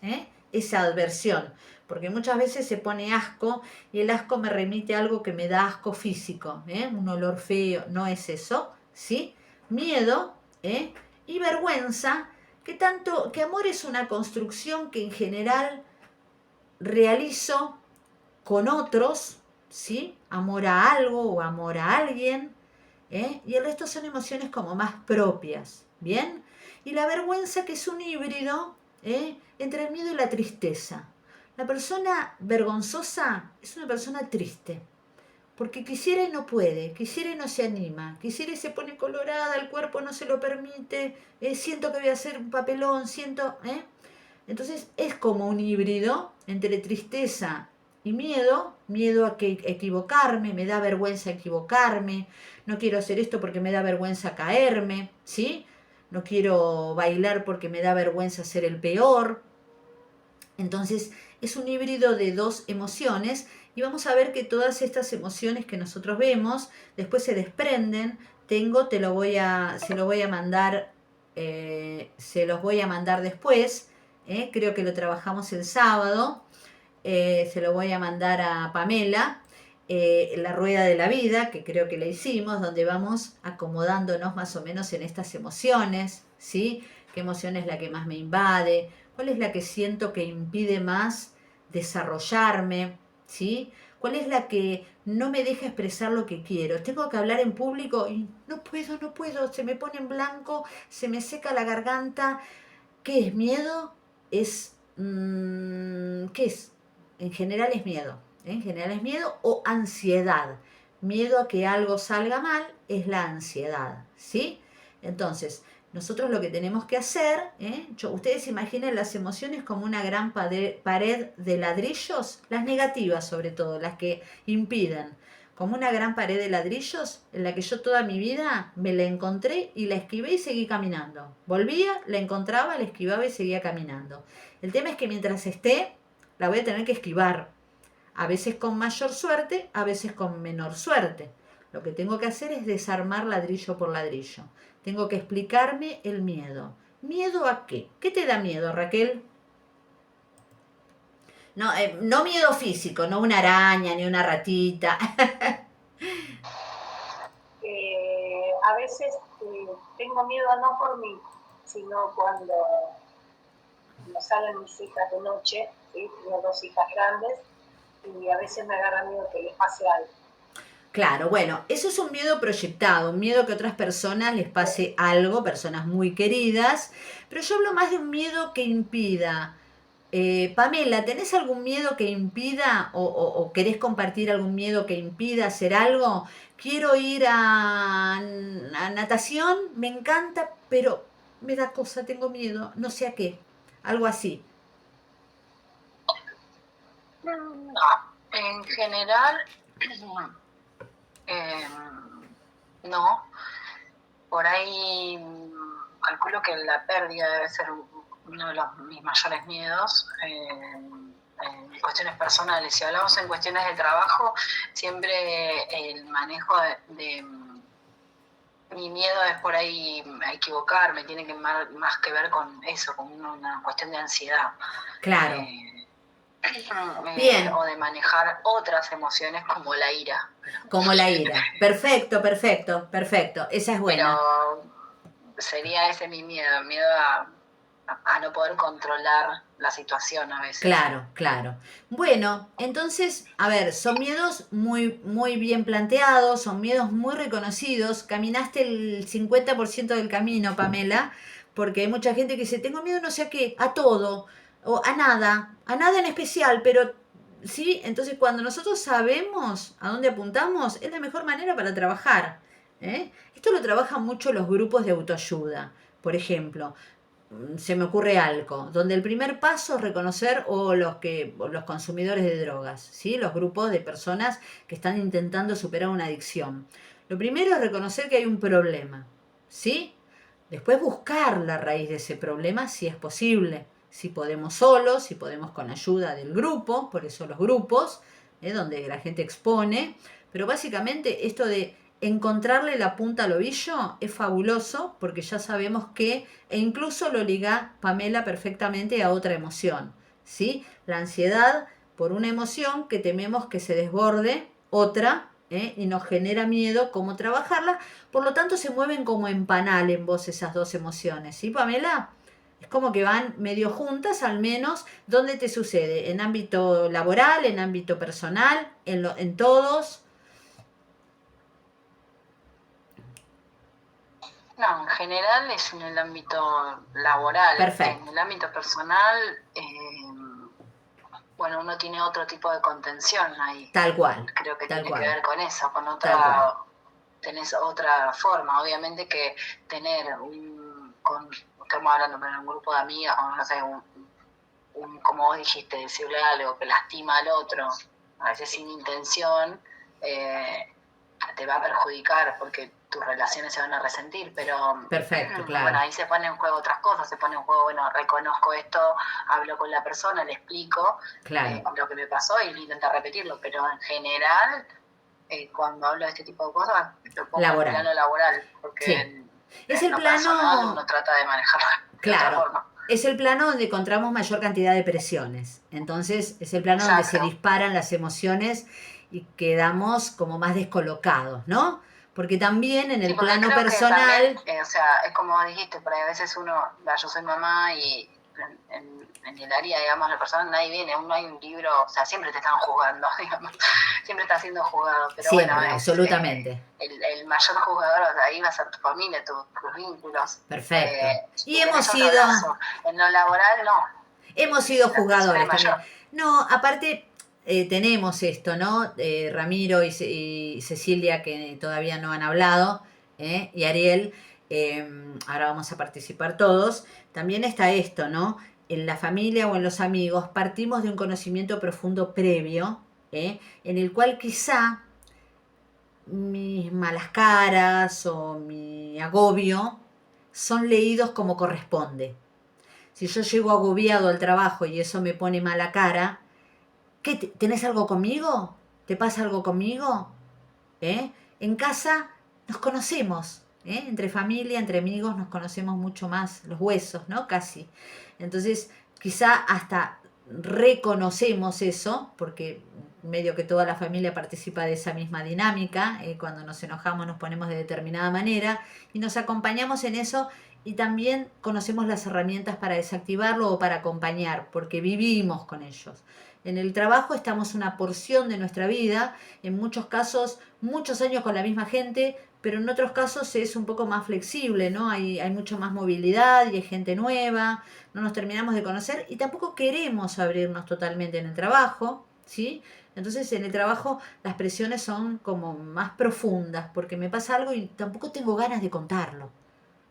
esa adversión. Porque muchas veces se pone asco y el asco me remite a algo que me da asco físico, un olor feo, no es eso, ¿sí? Miedo, y vergüenza, que amor es una construcción que en general realizo con otros, ¿sí? Amor a algo o amor a alguien, y el resto son emociones como más propias, ¿bien? Y la vergüenza, que es un híbrido entre el miedo y la tristeza. La persona vergonzosa es una persona triste, porque quisiera y no puede, quisiera y no se anima, quisiera y se pone colorada, el cuerpo no se lo permite, siento que voy a hacer un papelón, siento... Entonces es como un híbrido entre tristeza y miedo a que equivocarme, me da vergüenza equivocarme, no quiero hacer esto porque me da vergüenza caerme, ¿sí? No quiero bailar porque me da vergüenza ser el peor. Entonces es un híbrido de dos emociones y vamos a ver que todas estas emociones que nosotros vemos después se desprenden. Se los voy a mandar, se los voy a mandar después. Creo que lo trabajamos el sábado, se lo voy a mandar a Pamela, la rueda de la vida, que creo que la hicimos, donde vamos acomodándonos más o menos en estas emociones, ¿sí? ¿Qué emoción es la que más me invade? ¿Cuál es la que siento que impide más desarrollarme? ¿Sí? ¿Cuál es la que no me deja expresar lo que quiero? Tengo que hablar en público y no puedo, se me pone en blanco, se me seca la garganta. ¿Qué es miedo? ¿Qué es? En general es miedo. En general es miedo o ansiedad. Miedo a que algo salga mal es la ansiedad, ¿sí? Entonces, nosotros lo que tenemos que hacer, ustedes imaginen las emociones como una gran pared de ladrillos, las negativas sobre todo, las que impiden, como una gran pared de ladrillos en la que yo toda mi vida me la encontré y la esquivé y seguí caminando. Volvía, la encontraba, la esquivaba y seguía caminando. El tema es que mientras esté, la voy a tener que esquivar. A veces con mayor suerte, a veces con menor suerte. Lo que tengo que hacer es desarmar ladrillo por ladrillo. Tengo que explicarme el miedo. ¿Miedo a qué? ¿Qué te da miedo, Raquel? No, no miedo físico, no una araña ni una ratita. A veces tengo miedo no por mí, sino cuando salen mis hijas de noche, ¿sí? Tengo 2 hijas grandes y a veces me agarra miedo que les pase algo. Claro, bueno, eso es un miedo proyectado, un miedo que a otras personas les pase algo, personas muy queridas, pero yo hablo más de un miedo que impida. Pamela, ¿tenés algún miedo que impida o querés compartir algún miedo que impida hacer algo? Quiero ir a natación, me encanta, pero me da cosa, tengo miedo, no sé a qué, algo así. No, en general, eh, no. Por ahí calculo que la pérdida debe ser uno de mis mayores miedos. En cuestiones personales, si hablamos en cuestiones de trabajo, siempre el manejo mi miedo es por ahí a equivocarme, tiene que más que ver con eso, con una cuestión de ansiedad. Claro. Bien. O de manejar otras emociones como la ira. Como la ira. Perfecto, perfecto, perfecto. Esa es buena. Pero sería ese mi miedo, miedo a no poder controlar la situación a veces. Claro, claro. Bueno, entonces, a ver, son miedos muy, muy bien planteados, son miedos muy reconocidos. Caminaste el 50% del camino, Pamela, porque hay mucha gente que dice, tengo miedo no sé a qué, a todo, o a nada en especial, pero sí, entonces cuando nosotros sabemos a dónde apuntamos, es la mejor manera para trabajar. ¿Eh? Esto lo trabajan mucho los grupos de autoayuda. Por ejemplo, se me ocurre algo, donde el primer paso es reconocer o los consumidores de drogas, ¿sí? Los grupos de personas que están intentando superar una adicción. Lo primero es reconocer que hay un problema, ¿sí? Después buscar la raíz de ese problema si es posible, si podemos solos, si podemos con ayuda del grupo, por eso los grupos, donde la gente expone, pero básicamente esto de encontrarle la punta al ovillo es fabuloso porque ya sabemos que, e incluso lo liga Pamela perfectamente a otra emoción, ¿sí? La ansiedad por una emoción que tememos que se desborde otra, y nos genera miedo cómo trabajarla, por lo tanto se mueven como en panal en vos esas dos emociones, ¿sí, Pamela? Es como que van medio juntas, al menos. ¿Dónde te sucede? ¿En ámbito laboral, en ámbito personal, en todos? No, en general es en el ámbito laboral. Perfecto. En el ámbito personal, bueno, uno tiene otro tipo de contención ahí. Tal cual. Creo que tal tiene cual. que ver con eso, con otra, tenés otra forma. Obviamente que tener estamos hablando de un grupo de amigas, o no sé, como vos dijiste, decirle algo que lastima al otro, a veces sin intención, te va a perjudicar porque tus relaciones se van a resentir, pero perfecto, claro. Bueno, ahí se ponen en juego otras cosas, se pone en juego, bueno, reconozco esto, hablo con la persona, le explico lo que me pasó y intento repetirlo, pero en general, cuando hablo de este tipo de cosas, lo pongo en el plano laboral, porque sí. Es el plano personal uno trata de manejarlo de otra forma. Es el plano donde encontramos mayor cantidad de presiones. Entonces, es el plano donde se disparan las emociones y quedamos como más descolocados, ¿no? Porque también en el plano personal... También, o sea, es como dijiste, pero a veces yo soy mamá y en el área, digamos, la persona, nadie viene, aún no hay un libro, o sea, siempre te están juzgando, digamos, siempre está siendo juzgado. Pero siempre, bueno, absolutamente. El mayor juzgador, o sea, ahí va a ser tu familia, tus vínculos. Perfecto. Y hemos sido... En lo laboral, no. Hemos sido juzgadores también. No, aparte... tenemos esto, ¿no? Ramiro y Cecilia, que todavía no han hablado, y Ariel, ahora vamos a participar todos. También está esto, ¿no? En la familia o en los amigos partimos de un conocimiento profundo previo, en el cual quizá mis malas caras o mi agobio son leídos como corresponde. Si yo llego agobiado al trabajo y eso me pone mala cara, ¿qué, tenés algo conmigo? ¿Te pasa algo conmigo? En casa nos conocemos, entre familia, entre amigos nos conocemos mucho más, los huesos, ¿no? Casi. Entonces, quizá hasta reconocemos eso, porque medio que toda la familia participa de esa misma dinámica, cuando nos enojamos nos ponemos de determinada manera y nos acompañamos en eso y también conocemos las herramientas para desactivarlo o para acompañar, porque vivimos con ellos. En el trabajo estamos una porción de nuestra vida, en muchos casos muchos años con la misma gente, pero en otros casos es un poco más flexible, ¿no? Hay mucho más movilidad y hay gente nueva, no nos terminamos de conocer y tampoco queremos abrirnos totalmente en el trabajo, ¿sí? Entonces en el trabajo las presiones son como más profundas, porque me pasa algo y tampoco tengo ganas de contarlo,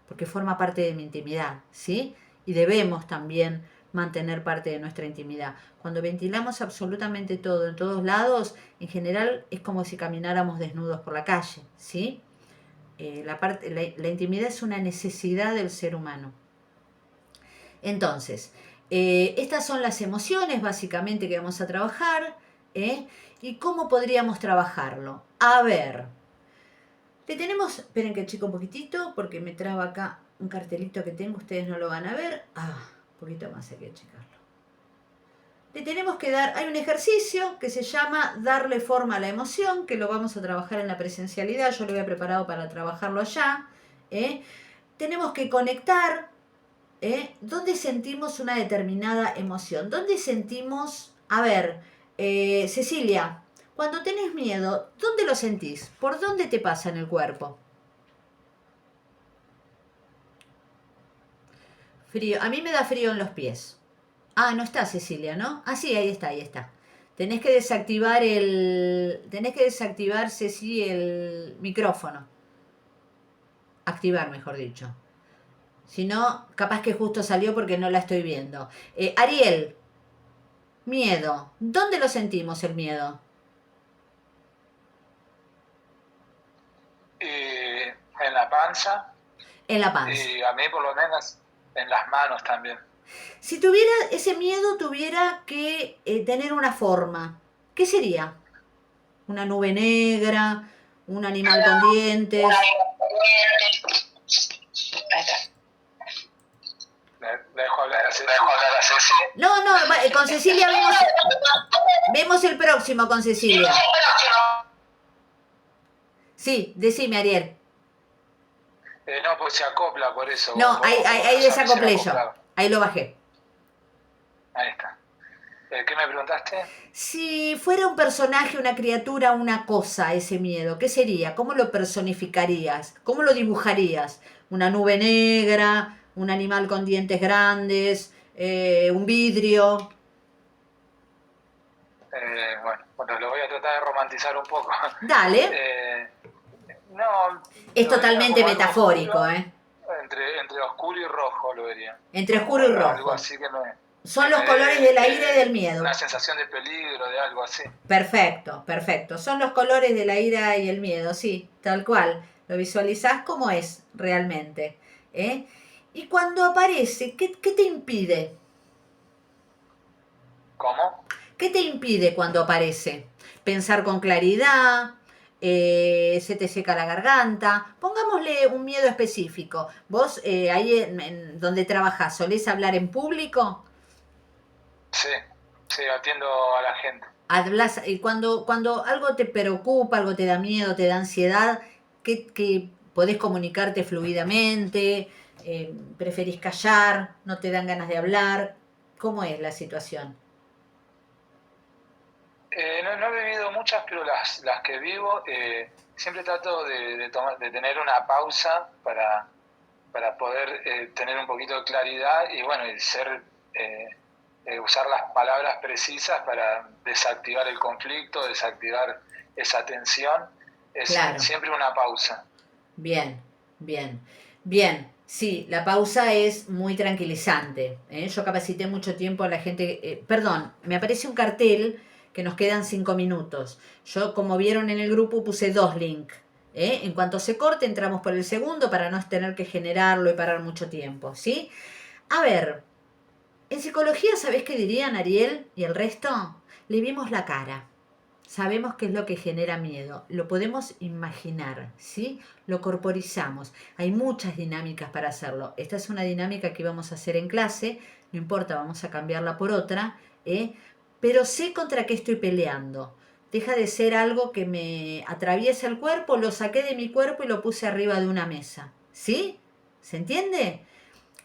porque forma parte de mi intimidad, ¿sí? Y debemos también mantener parte de nuestra intimidad. Cuando ventilamos absolutamente todo en todos lados, en general es como si camináramos desnudos por la calle, ¿sí? La intimidad es una necesidad del ser humano. Entonces, estas son las emociones básicamente que vamos a trabajar, ¿eh? ¿Y cómo podríamos trabajarlo? A ver, le tenemos, esperen que chico un poquitito porque me traba acá un cartelito que tengo, ustedes no lo van a ver. Un poquito más hay que checarlo. Le tenemos que dar, hay un ejercicio que se llama darle forma a la emoción, que lo vamos a trabajar en la presencialidad, yo lo había preparado para trabajarlo allá. Tenemos que conectar dónde sentimos una determinada emoción, dónde sentimos, a ver, Cecilia, cuando tenés miedo, ¿dónde lo sentís? ¿Por dónde te pasa en el cuerpo? Frío, a mí me da frío en los pies. No está Cecilia, ¿no? Sí, ahí está, ahí está. Tenés que desactivar Ceci, el micrófono. Activar, mejor dicho. Si no, capaz que justo salió porque no la estoy viendo. Ariel, miedo. ¿Dónde lo sentimos el miedo? En la panza. En la panza. Y a mí por lo menos en las manos también. Si ese miedo tuviera que tener una forma, ¿qué sería? ¿Una nube negra? ¿Un animal con dientes? Dejo hablar a Cecilia. No, con Cecilia vemos el próximo con Cecilia. Sí, decime, Ariel. No, pues se acopla por eso. No, ahí desacoplé yo. Ahí lo bajé. Ahí está. ¿Qué me preguntaste? Si fuera un personaje, una criatura, una cosa, ese miedo, ¿qué sería? ¿Cómo lo personificarías? ¿Cómo lo dibujarías? ¿Una nube negra? ¿Un animal con dientes grandes? ¿Un vidrio? Bueno, lo voy a tratar de romantizar un poco. Dale. No. Es totalmente metafórico, oscuro, Entre oscuro y rojo lo vería. Entre oscuro y rojo. Algo así que no es. Son los colores del aire y del miedo. Una sensación de peligro, de algo así. Perfecto, perfecto. Son los colores de la ira y el miedo, sí, tal cual. Lo visualizás como es realmente. Y cuando aparece, ¿qué te impide? ¿Cómo? ¿Qué te impide cuando aparece? Pensar con claridad, se te seca la garganta. Pongámosle un miedo específico. Vos, ahí en donde trabajás, ¿solés hablar en público? Sí, atiendo a la gente. Hablas, y cuando algo te preocupa, algo te da miedo, te da ansiedad, que podés comunicarte fluidamente, preferís callar, no te dan ganas de hablar. ¿Cómo es la situación? No he vivido muchas, pero las que vivo, siempre trato de tener una pausa para poder tener un poquito de claridad y bueno, y usar las palabras precisas para desactivar el conflicto, desactivar esa tensión. Es claro. Siempre una pausa. Bien. Sí, la pausa es muy tranquilizante. Yo capacité mucho tiempo a la gente. Perdón, me aparece un cartel que nos quedan 5 minutos. Yo, como vieron en el grupo, puse 2 links. En cuanto se corte, entramos por el segundo para no tener que generarlo y parar mucho tiempo, ¿sí? A ver, en psicología, ¿sabés qué dirían Ariel y el resto? Le vimos la cara. Sabemos qué es lo que genera miedo. Lo podemos imaginar, ¿sí? Lo corporizamos. Hay muchas dinámicas para hacerlo. Esta es una dinámica que vamos a hacer en clase. No importa, vamos a cambiarla por otra. Pero sé contra qué estoy peleando. Deja de ser algo que me atraviesa el cuerpo. Lo saqué de mi cuerpo y lo puse arriba de una mesa. ¿Sí? ¿Se entiende?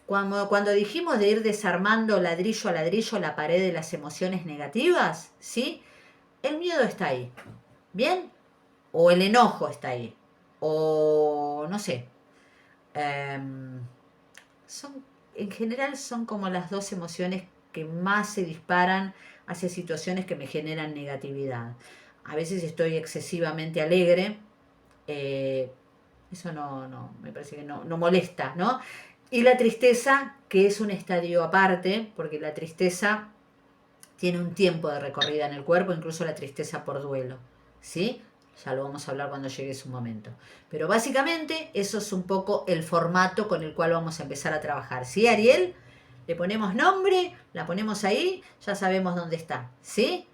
Cuando dijimos de ir desarmando ladrillo a ladrillo la pared de las emociones negativas, ¿sí? El miedo está ahí, ¿bien? O el enojo está ahí, o no sé. En general son como las dos emociones que más se disparan hacia situaciones que me generan negatividad. A veces estoy excesivamente alegre, eso no, me parece que no molesta, ¿no? Y la tristeza, que es un estadio aparte, porque la tristeza tiene un tiempo de recorrida en el cuerpo, incluso la tristeza por duelo, ¿sí? Ya lo vamos a hablar cuando llegue su momento. Pero básicamente eso es un poco el formato con el cual vamos a empezar a trabajar. ¿Sí, Ariel? Le ponemos nombre, la ponemos ahí, ya sabemos dónde está, ¿sí?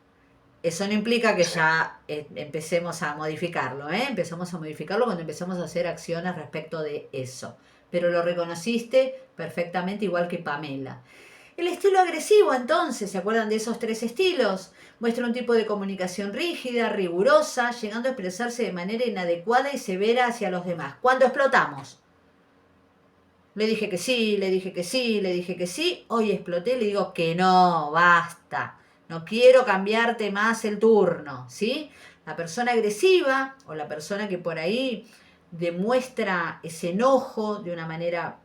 Eso no implica que ya empecemos a modificarlo, ¿eh? Empezamos a modificarlo cuando empezamos a hacer acciones respecto de eso. Pero lo reconociste perfectamente igual que Pamela. El estilo agresivo, entonces, ¿se acuerdan de esos 3 estilos? Muestra un tipo de comunicación rígida, rigurosa, llegando a expresarse de manera inadecuada y severa hacia los demás. ¿Cuándo explotamos? Le dije que sí, le dije que sí, le dije que sí. Hoy exploté, le digo que no, basta. No quiero cambiarte más el turno, ¿sí? La persona agresiva o la persona que por ahí demuestra ese enojo de una manera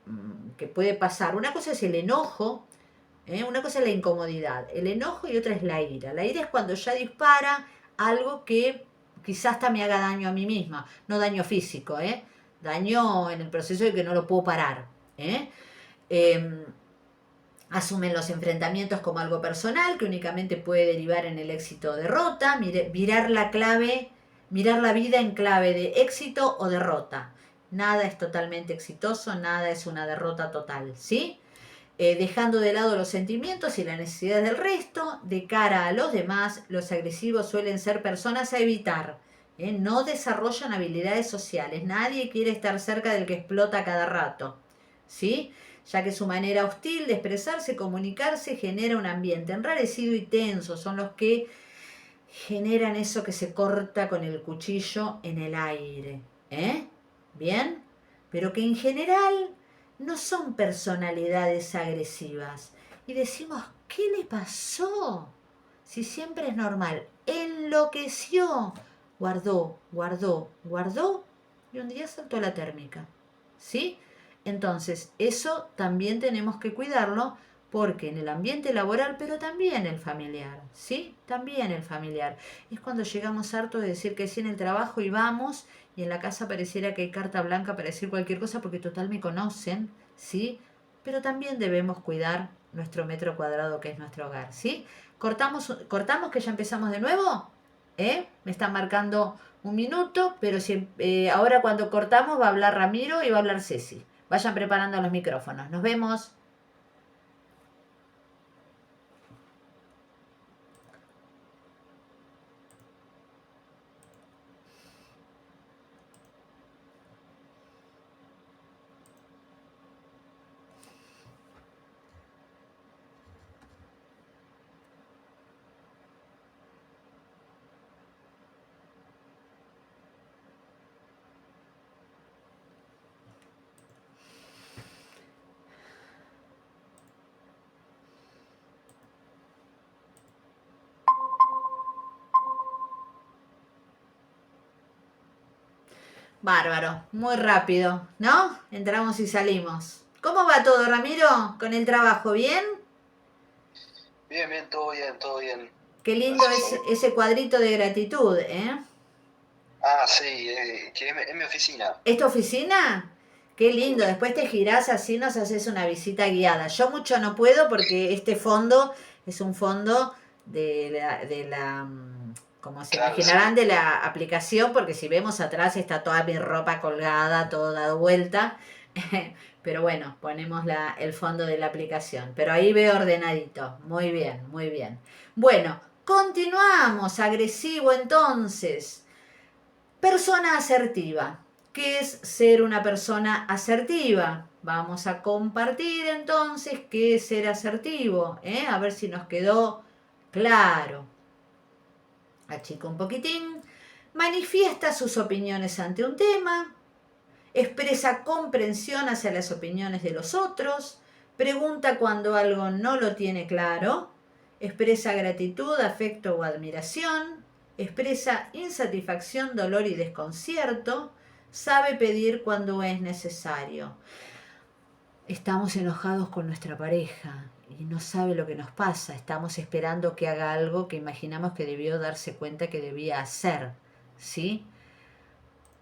que puede pasar. Una cosa es el enojo, una cosa es la incomodidad, el enojo y otra es la ira. La ira es cuando ya dispara algo que quizás hasta me haga daño a mí misma, no daño físico, daño en el proceso de que no lo puedo parar. Asumen los enfrentamientos como algo personal que únicamente puede derivar en el éxito o derrota, mirar la vida en clave de éxito o derrota. Nada es totalmente exitoso, nada es una derrota total, ¿sí? Dejando de lado los sentimientos y las necesidades del resto, de cara a los demás, los agresivos suelen ser personas a evitar. No desarrollan habilidades sociales, nadie quiere estar cerca del que explota cada rato, ¿sí? Ya que su manera hostil de expresarse y comunicarse genera un ambiente enrarecido y tenso, son los que generan eso que se corta con el cuchillo en el aire, ¿bien? Pero que en general no son personalidades agresivas. Y decimos, ¿qué le pasó? Si siempre es normal. Enloqueció. Guardó y un día saltó la térmica. ¿Sí? Entonces, eso también tenemos que cuidarlo porque en el ambiente laboral, pero también el familiar, ¿sí? También el familiar. Es cuando llegamos hartos de decir que sí en el trabajo y vamos, y en la casa pareciera que hay carta blanca para decir cualquier cosa porque total me conocen, ¿sí? Pero también debemos cuidar nuestro metro cuadrado que es nuestro hogar, ¿sí? ¿Cortamos que ya empezamos de nuevo? Me están marcando un minuto, pero ahora cuando cortamos va a hablar Ramiro y va a hablar Ceci. Vayan preparando los micrófonos. Nos vemos. Bárbaro, muy rápido, ¿no? Entramos y salimos. ¿Cómo va todo, Ramiro? ¿Con el trabajo? ¿Bien? Bien, todo bien. Qué lindo es ese cuadrito de gratitud, Ah, sí, que es mi oficina. ¿Es tu oficina? Qué lindo, después te girás así, nos haces una visita guiada. Yo mucho no puedo porque este fondo es un fondo de la como se Claro, imaginarán, sí. de la aplicación, porque si vemos atrás está toda mi ropa colgada, todo dado vuelta. Pero bueno, ponemos el fondo de la aplicación. Pero ahí veo ordenadito. Muy bien, muy bien. Bueno, continuamos. Agresivo entonces. Persona asertiva. ¿Qué es ser una persona asertiva? Vamos a compartir entonces qué es ser asertivo. A ver si nos quedó claro. Achico un poquitín. Manifiesta sus opiniones ante un tema. expresa comprensión hacia las opiniones de los otros, pregunta cuando algo no lo tiene claro, expresa gratitud, afecto o admiración, expresa insatisfacción, dolor y desconcierto, sabe pedir cuando es necesario. Estamos enojados con nuestra pareja y no sabe lo que nos pasa. Estamos esperando que haga algo que imaginamos que debió darse cuenta que debía hacer, ¿sí?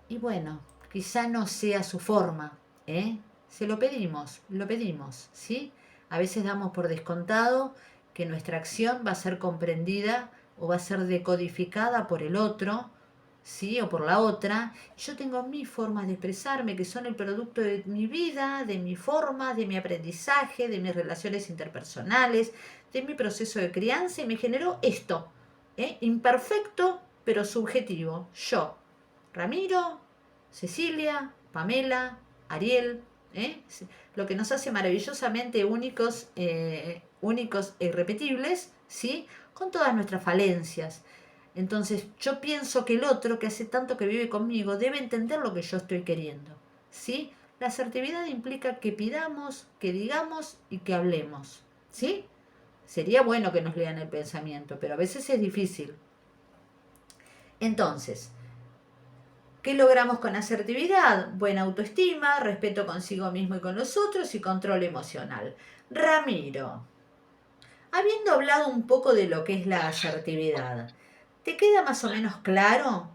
Y bueno, quizá no sea su forma, ¿eh? Se lo pedimos, ¿sí? A veces damos por descontado que nuestra acción va a ser comprendida o va a ser decodificada por el otro, ¿sí? O por la otra. Yo tengo mis formas de expresarme que son el producto de mi vida, de mi forma, de mi aprendizaje, de mis relaciones interpersonales, de mi proceso de crianza y me generó esto, imperfecto pero subjetivo. Yo, Ramiro, Cecilia, Pamela, Ariel, lo que nos hace maravillosamente únicos e irrepetibles, ¿sí? Con todas nuestras falencias. Entonces yo pienso que el otro, que hace tanto que vive conmigo, debe entender lo que yo estoy queriendo, ¿sí? La asertividad implica que pidamos, que digamos y que hablemos, ¿sí? Sería bueno que nos lean el pensamiento, pero a veces es difícil. Entonces, ¿qué logramos con asertividad? Buena autoestima, respeto consigo mismo y con los otros y control emocional. Ramiro, habiendo hablado un poco de lo que es la asertividad, ¿te queda más o menos claro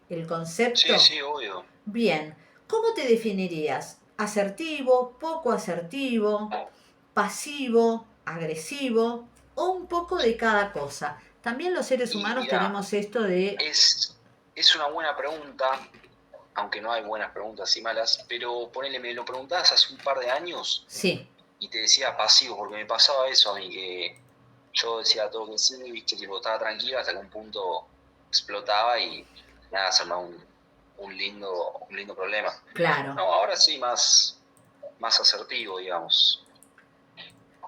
el concepto? Sí, obvio. Bien, ¿cómo te definirías? ¿Asertivo, poco asertivo, pasivo, agresivo o un poco de cada cosa? También los seres humanos tenemos esto de... Es una buena pregunta, aunque no hay buenas preguntas y malas, pero ponele, me lo preguntabas hace un par de años. Sí. Y te decía pasivo, porque me pasaba eso a mí, que yo decía todo que sí, viste, tipo, estaba tranquilo hasta que un punto explotaba y nada, se armaba un lindo problema. Claro. No, ahora sí, más asertivo, digamos.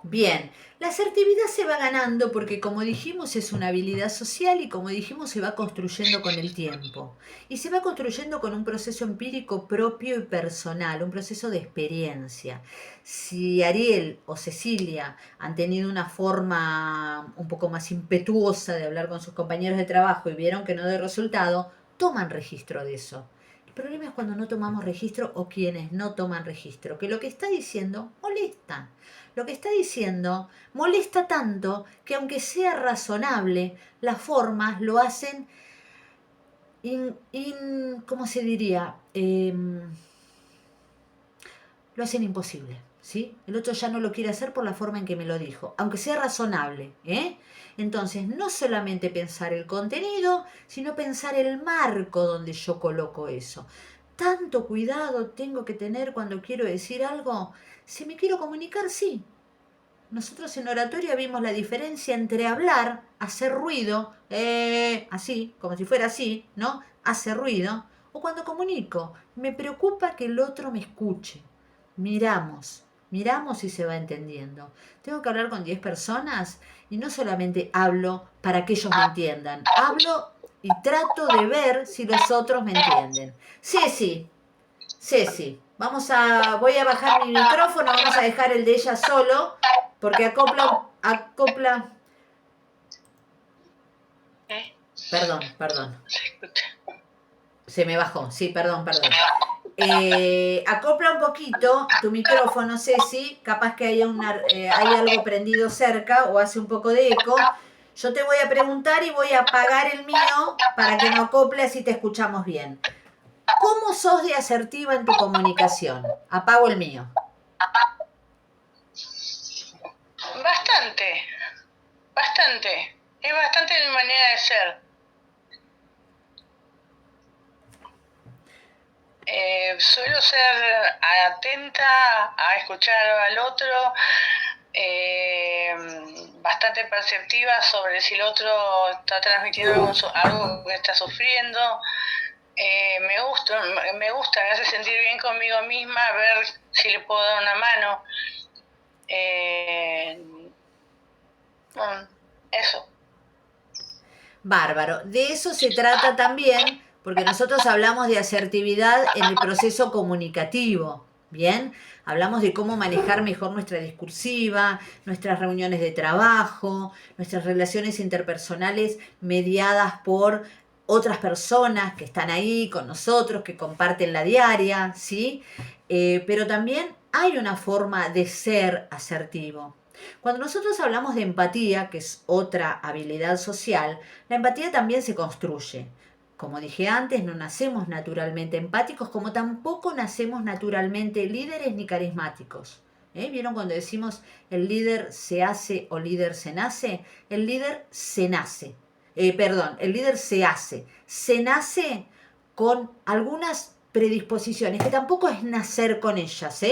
Bien, la asertividad se va ganando porque como dijimos es una habilidad social y como dijimos se va construyendo con el tiempo. Y se va construyendo con un proceso empírico propio y personal, un proceso de experiencia. Si Ariel o Cecilia han tenido una forma un poco más impetuosa de hablar con sus compañeros de trabajo y vieron que no dio resultado, toman registro de eso. El problema es cuando no tomamos registro o quienes no toman registro, que lo que está diciendo molesta. Lo que está diciendo molesta tanto que aunque sea razonable, las formas lo hacen, ¿cómo se diría? Lo hacen imposible, ¿sí? El otro ya no lo quiere hacer por la forma en que me lo dijo, aunque sea razonable, ¿eh? Entonces, no solamente pensar el contenido, sino pensar el marco donde yo coloco eso. Tanto cuidado tengo que tener cuando quiero decir algo. Si me quiero comunicar, sí. Nosotros en oratoria vimos la diferencia entre hablar, hacer ruido, así, como si fuera así, ¿no? Hace ruido. O cuando comunico, me preocupa que el otro me escuche. Miramos y se va entendiendo. Tengo que hablar con 10 personas y no solamente hablo para que ellos me entiendan. Hablo y trato de ver si los otros me entienden. Ceci, voy a bajar mi micrófono, vamos a dejar el de ella solo, porque acopla. Perdón. Se me bajó, sí, perdón. Acopla un poquito tu micrófono, Ceci, capaz que hay algo prendido cerca o hace un poco de eco. Yo te voy a preguntar y voy a apagar el mío para que no acople, así te escuchamos bien. ¿Cómo sos de asertiva en tu comunicación? Apago el mío. Bastante. Es bastante mi manera de ser. Suelo ser atenta a escuchar al otro, bastante perceptiva sobre si el otro está transmitiendo algo que está sufriendo. Me gusta, me hace sentir bien conmigo misma, ver si le puedo dar una mano. Eso. Bárbaro. De eso se trata también, porque nosotros hablamos de asertividad en el proceso comunicativo, ¿bien? Hablamos de cómo manejar mejor nuestra discursiva, nuestras reuniones de trabajo, nuestras relaciones interpersonales mediadas por otras personas que están ahí con nosotros, que comparten la diaria, ¿sí? Pero también hay una forma de ser asertivo. Cuando nosotros hablamos de empatía, que es otra habilidad social, la empatía también se construye. Como dije antes, no nacemos naturalmente empáticos, como tampoco nacemos naturalmente líderes ni carismáticos. ¿Vieron cuando decimos el líder se hace o líder se nace? El líder se nace. El líder se hace. Se nace con algunas predisposiciones, que tampoco es nacer con ellas,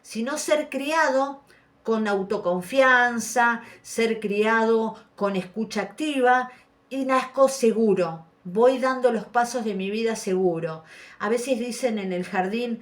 sino ser criado con autoconfianza, ser criado con escucha activa y nazco seguro. Voy dando los pasos de mi vida seguro. A veces dicen en el jardín,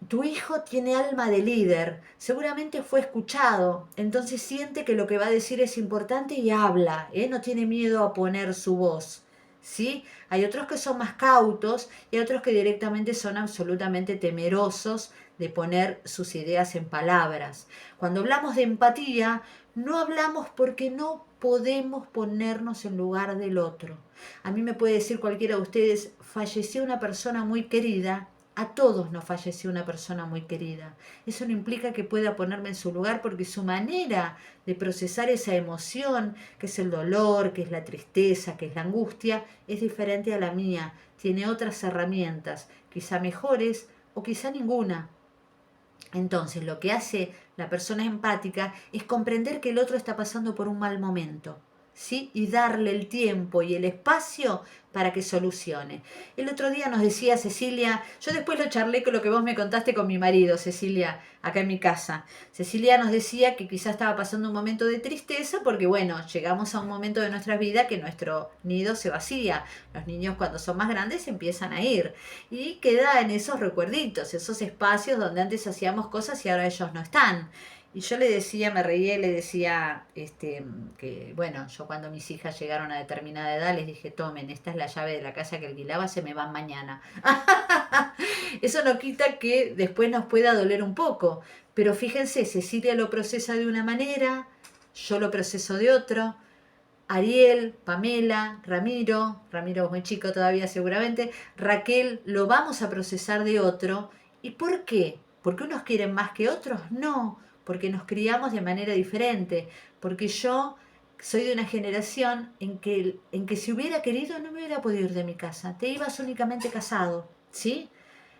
tu hijo tiene alma de líder, seguramente fue escuchado, entonces siente que lo que va a decir es importante y habla, no tiene miedo a poner su voz. ¿Sí? Hay otros que son más cautos y hay otros que directamente son absolutamente temerosos de poner sus ideas en palabras. Cuando hablamos de empatía, no hablamos porque no podemos ponernos en lugar del otro. A mí me puede decir cualquiera de ustedes, falleció una persona muy querida. A todos nos falleció una persona muy querida. Eso no implica que pueda ponerme en su lugar porque su manera de procesar esa emoción, que es el dolor, que es la tristeza, que es la angustia, es diferente a la mía. Tiene otras herramientas, quizá mejores o quizá ninguna. Entonces, lo que hace la persona empática es comprender que el otro está pasando por un mal momento, ¿sí? Y darle el tiempo y el espacio para que solucione. El otro día nos decía Cecilia, yo después lo charlé con lo que vos me contaste con mi marido, Cecilia, acá en mi casa. Cecilia nos decía que quizás estaba pasando un momento de tristeza porque, bueno, llegamos a un momento de nuestra vida que nuestro nido se vacía. Los niños cuando son más grandes empiezan a ir y queda en esos recuerditos, esos espacios donde antes hacíamos cosas y ahora ellos no están. Y yo le decía, me reía y le decía que, bueno, yo cuando mis hijas llegaron a determinada edad les dije, tomen, esta es la llave de la casa que alquilaba, se me van mañana. Eso no quita que después nos pueda doler un poco. Pero fíjense, Cecilia lo procesa de una manera, yo lo proceso de otro. Ariel, Pamela, Ramiro es muy chico todavía seguramente, Raquel lo vamos a procesar de otro. ¿Y por qué? ¿Porque unos quieren más que otros? No, porque nos criamos de manera diferente, porque yo soy de una generación en que si hubiera querido no me hubiera podido ir de mi casa, te ibas únicamente casado, ¿sí?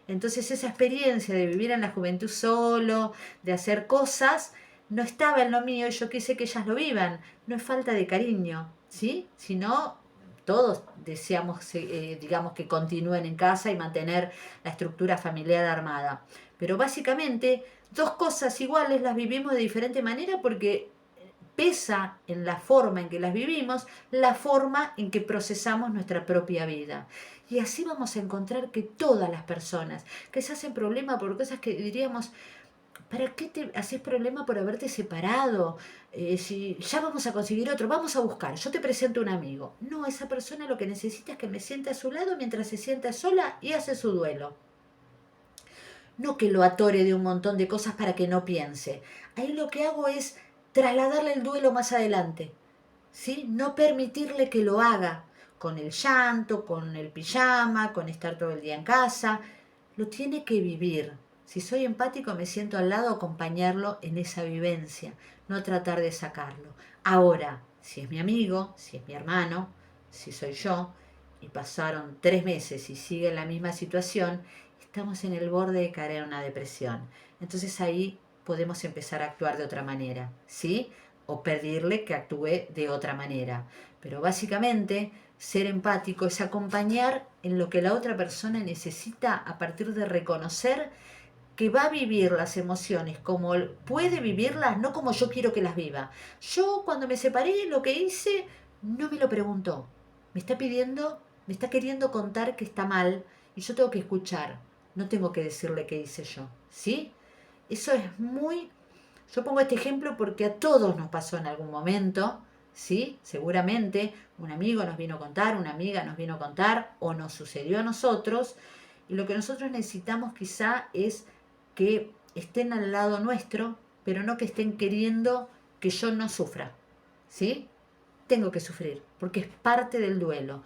Entonces esa experiencia de vivir en la juventud solo, de hacer cosas, no estaba en lo mío y yo quise que ellas lo vivan. No es falta de cariño, ¿sí? Sino todos deseamos, digamos, que continúen en casa y mantener la estructura familiar armada. Pero básicamente dos cosas iguales las vivimos de diferente manera porque pesa en la forma en que las vivimos, la forma en que procesamos nuestra propia vida. Y así vamos a encontrar que todas las personas que se hacen problema por cosas que diríamos, ¿para qué te haces problema por haberte separado? Si ya vamos a conseguir otro, vamos a buscar, yo te presento un amigo. No, esa persona lo que necesita es que me siente a su lado mientras se sienta sola y hace su duelo. No que lo atore de un montón de cosas para que no piense. Ahí lo que hago es trasladarle el duelo más adelante, ¿sí? No permitirle que lo haga con el llanto, con el pijama, con estar todo el día en casa. Lo tiene que vivir. Si soy empático me siento al lado a acompañarlo en esa vivencia, no tratar de sacarlo. Ahora, si es mi amigo, si es mi hermano, si soy yo, y pasaron 3 meses y sigue en la misma situación, estamos en el borde de caer en una depresión. Entonces ahí podemos empezar a actuar de otra manera, ¿sí? O pedirle que actúe de otra manera. Pero básicamente ser empático es acompañar en lo que la otra persona necesita a partir de reconocer que va a vivir las emociones como puede vivirlas, no como yo quiero que las viva. Yo cuando me separé lo que hice no me lo preguntó. Me está pidiendo, me está queriendo contar que está mal y yo tengo que escuchar. No tengo que decirle qué hice yo, ¿sí? Eso es muy... Yo pongo este ejemplo porque a todos nos pasó en algún momento, ¿sí? Seguramente un amigo nos vino a contar, una amiga nos vino a contar o nos sucedió a nosotros, y lo que nosotros necesitamos quizá es que estén al lado nuestro, pero no que estén queriendo que yo no sufra, ¿sí? Tengo que sufrir, porque es parte del duelo.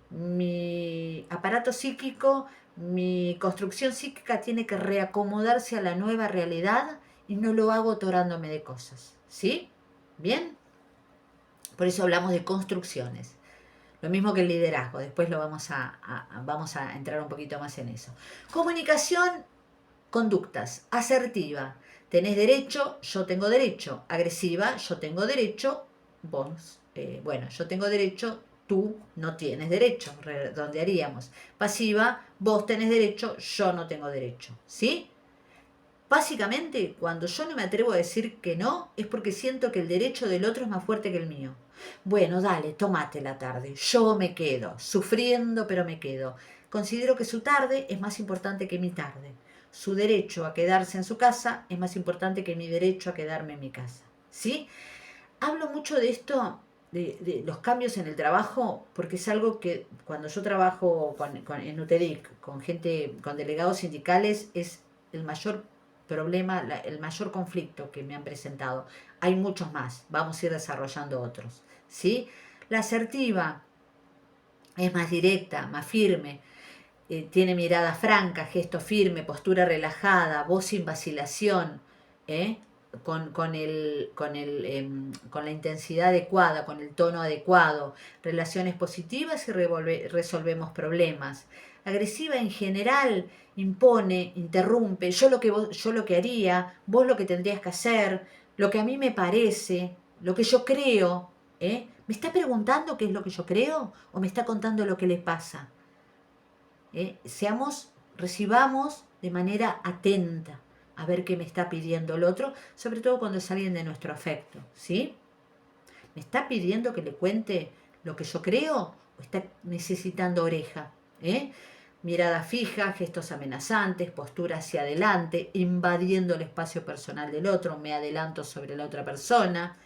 Mi aparato psíquico, mi construcción psíquica tiene que reacomodarse a la nueva realidad y no lo hago atorándome de cosas, ¿sí? ¿Bien? Por eso hablamos de construcciones. Lo mismo que el liderazgo, después lo vamos a entrar un poquito más en eso. Comunicación, conductas, asertiva. Tenés derecho, yo tengo derecho. Agresiva, yo tengo derecho, vos, yo tengo derecho, tú no tienes derecho, redondearíamos. Pasiva, vos tenés derecho, yo no tengo derecho, ¿sí? Básicamente, cuando yo no me atrevo a decir que no, es porque siento que el derecho del otro es más fuerte que el mío. Bueno, dale, tómate la tarde. Yo me quedo, sufriendo, pero me quedo. Considero que su tarde es más importante que mi tarde. Su derecho a quedarse en su casa es más importante que mi derecho a quedarme en mi casa. ¿Sí? Hablo mucho de esto, de los cambios en el trabajo, porque es algo que cuando yo trabajo en UTEDIC, con gente, con delegados sindicales, es el mayor problema, el mayor conflicto que me han presentado. Hay muchos más, vamos a ir desarrollando otros, ¿sí? La asertiva es más directa, más firme, tiene mirada franca, gesto firme, postura relajada, voz sin vacilación, con la intensidad adecuada, con el tono adecuado, relaciones positivas y resolvemos problemas. Agresiva en general impone, interrumpe, yo lo que haría, vos lo que tendrías que hacer, lo que a mí me parece, lo que yo creo. ¿Me está preguntando qué es lo que yo creo o me está contando lo que le pasa? Recibamos de manera atenta a ver qué me está pidiendo el otro, sobre todo cuando es alguien de nuestro afecto, ¿sí? ¿Me está pidiendo que le cuente lo que yo creo o está necesitando oreja? Mirada fija, gestos amenazantes, postura hacia adelante, invadiendo el espacio personal del otro, me adelanto sobre la otra persona,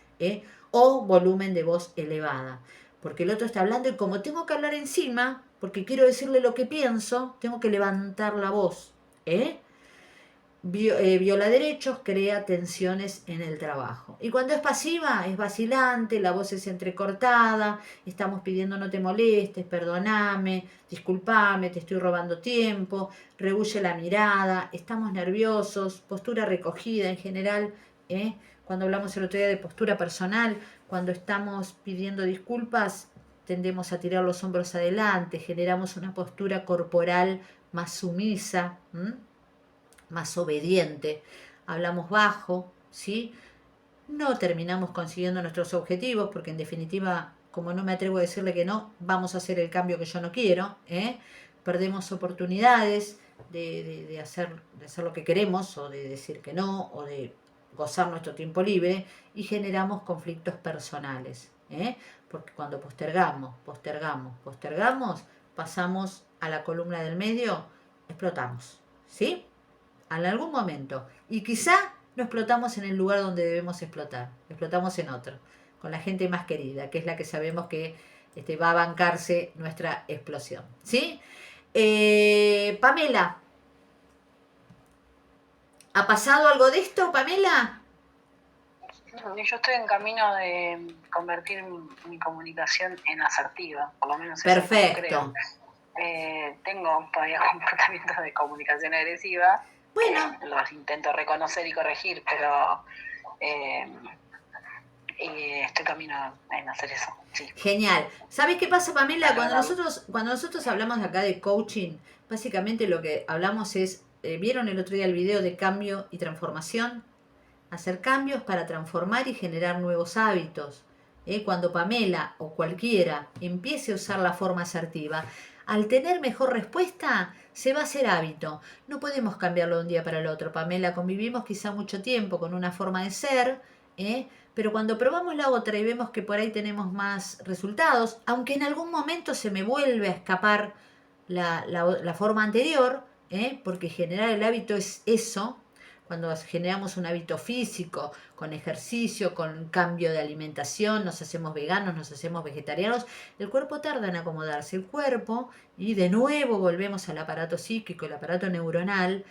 o volumen de voz elevada, porque el otro está hablando y como tengo que hablar encima, porque quiero decirle lo que pienso, tengo que levantar la voz. Viola derechos, crea tensiones en el trabajo. Y cuando es pasiva, es vacilante, la voz es entrecortada, estamos pidiendo no te molestes, perdoname, disculpame, te estoy robando tiempo, rehuye la mirada, estamos nerviosos, postura recogida en general. Cuando hablamos el otro día de postura personal, cuando estamos pidiendo disculpas, tendemos a tirar los hombros adelante, generamos una postura corporal más sumisa, más obediente, hablamos bajo, ¿sí? No terminamos consiguiendo nuestros objetivos porque en definitiva, como no me atrevo a decirle que no, vamos a hacer el cambio que yo no quiero, perdemos oportunidades de hacer lo que queremos o de decir que no o de gozar nuestro tiempo libre y generamos conflictos personales, porque cuando postergamos, pasamos a la columna del medio, explotamos, ¿sí? En algún momento. Y quizá no explotamos en el lugar donde debemos explotar, explotamos en otro, con la gente más querida, que es la que sabemos que va a bancarse nuestra explosión, ¿sí? Pamela, ¿ha pasado algo de esto, Pamela? Yo estoy en camino de convertir mi comunicación en asertiva, por lo menos. Perfecto. Tengo todavía comportamientos de comunicación agresiva. Bueno. Los intento reconocer y corregir, pero estoy camino en hacer eso. Sí. Genial. ¿Sabes qué pasa, Pamela? Cuando nosotros hablamos acá de coaching, básicamente lo que hablamos es, ¿vieron el otro día el video de cambio y transformación? Hacer cambios para transformar y generar nuevos hábitos. Cuando Pamela o cualquiera empiece a usar la forma asertiva, al tener mejor respuesta, se va a hacer hábito. No podemos cambiarlo de un día para el otro, Pamela. Convivimos quizá mucho tiempo con una forma de ser, pero cuando probamos la otra y vemos que por ahí tenemos más resultados, aunque en algún momento se me vuelve a escapar la forma anterior, porque generar el hábito es eso, cuando generamos un hábito físico, con ejercicio, con cambio de alimentación, nos hacemos veganos, nos hacemos vegetarianos, el cuerpo tarda en acomodarse. El cuerpo, y de nuevo volvemos al aparato psíquico, el aparato neuronal,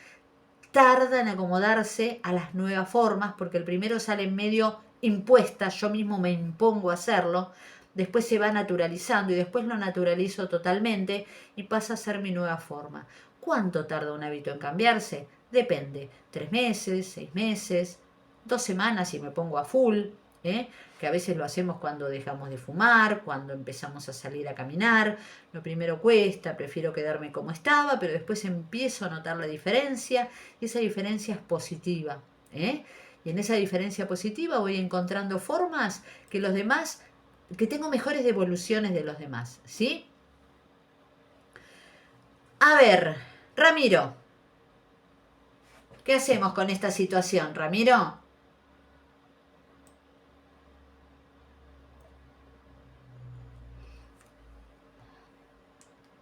tarda en acomodarse a las nuevas formas, porque el primero sale en medio impuesta, yo mismo me impongo a hacerlo, después se va naturalizando y después lo naturalizo totalmente y pasa a ser mi nueva forma. ¿Cuánto tarda un hábito en cambiarse? Depende, 3 meses, 6 meses, 2 semanas si me pongo a full, que a veces lo hacemos cuando dejamos de fumar, cuando empezamos a salir a caminar. Lo primero cuesta, prefiero quedarme como estaba, pero después empiezo a notar la diferencia y esa diferencia es positiva. Y en esa diferencia positiva voy encontrando formas que los demás, que tengo mejores devoluciones de los demás, ¿sí? A ver, Ramiro, ¿qué hacemos con esta situación, Ramiro?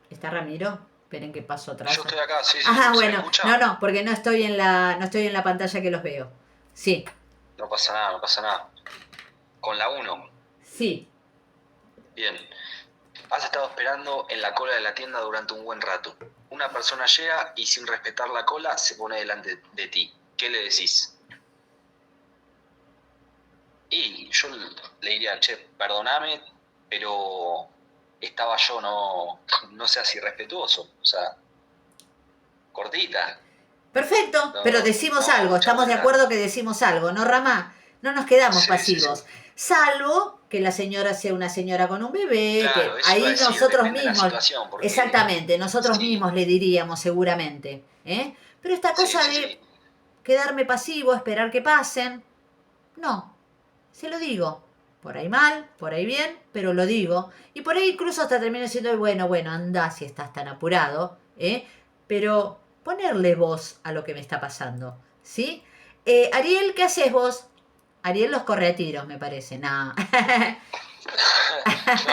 ¿Está Ramiro? Esperen que paso atrás. Yo estoy acá, sí. Bueno, no, porque no estoy en la pantalla que los veo. Sí. No pasa nada. Con la 1. Sí. Bien. Has estado esperando en la cola de la tienda durante un buen rato. Una persona llega y sin respetar la cola se pone delante de ti. ¿Qué le decís? Y yo le diría, che, perdoname, pero estaba yo, no seas irrespetuoso. O sea, cortita. Perfecto, pero decimos algo, estamos de acuerdo que decimos algo, ¿no, Rama? No nos quedamos pasivos. Sí. Salvo que la señora sea una señora con un bebé, claro, que ahí nosotros mismos, porque, exactamente, nosotros mismos le diríamos seguramente, Pero esta cosa de quedarme pasivo, esperar que pasen, no, se lo digo. Por ahí mal, por ahí bien, pero lo digo. Y por ahí incluso hasta termino diciendo, bueno, anda si estás tan apurado, Pero ponerle voz a lo que me está pasando, ¿sí? Ariel, ¿qué haces vos? Ariel los corre a tiros, me parece. No,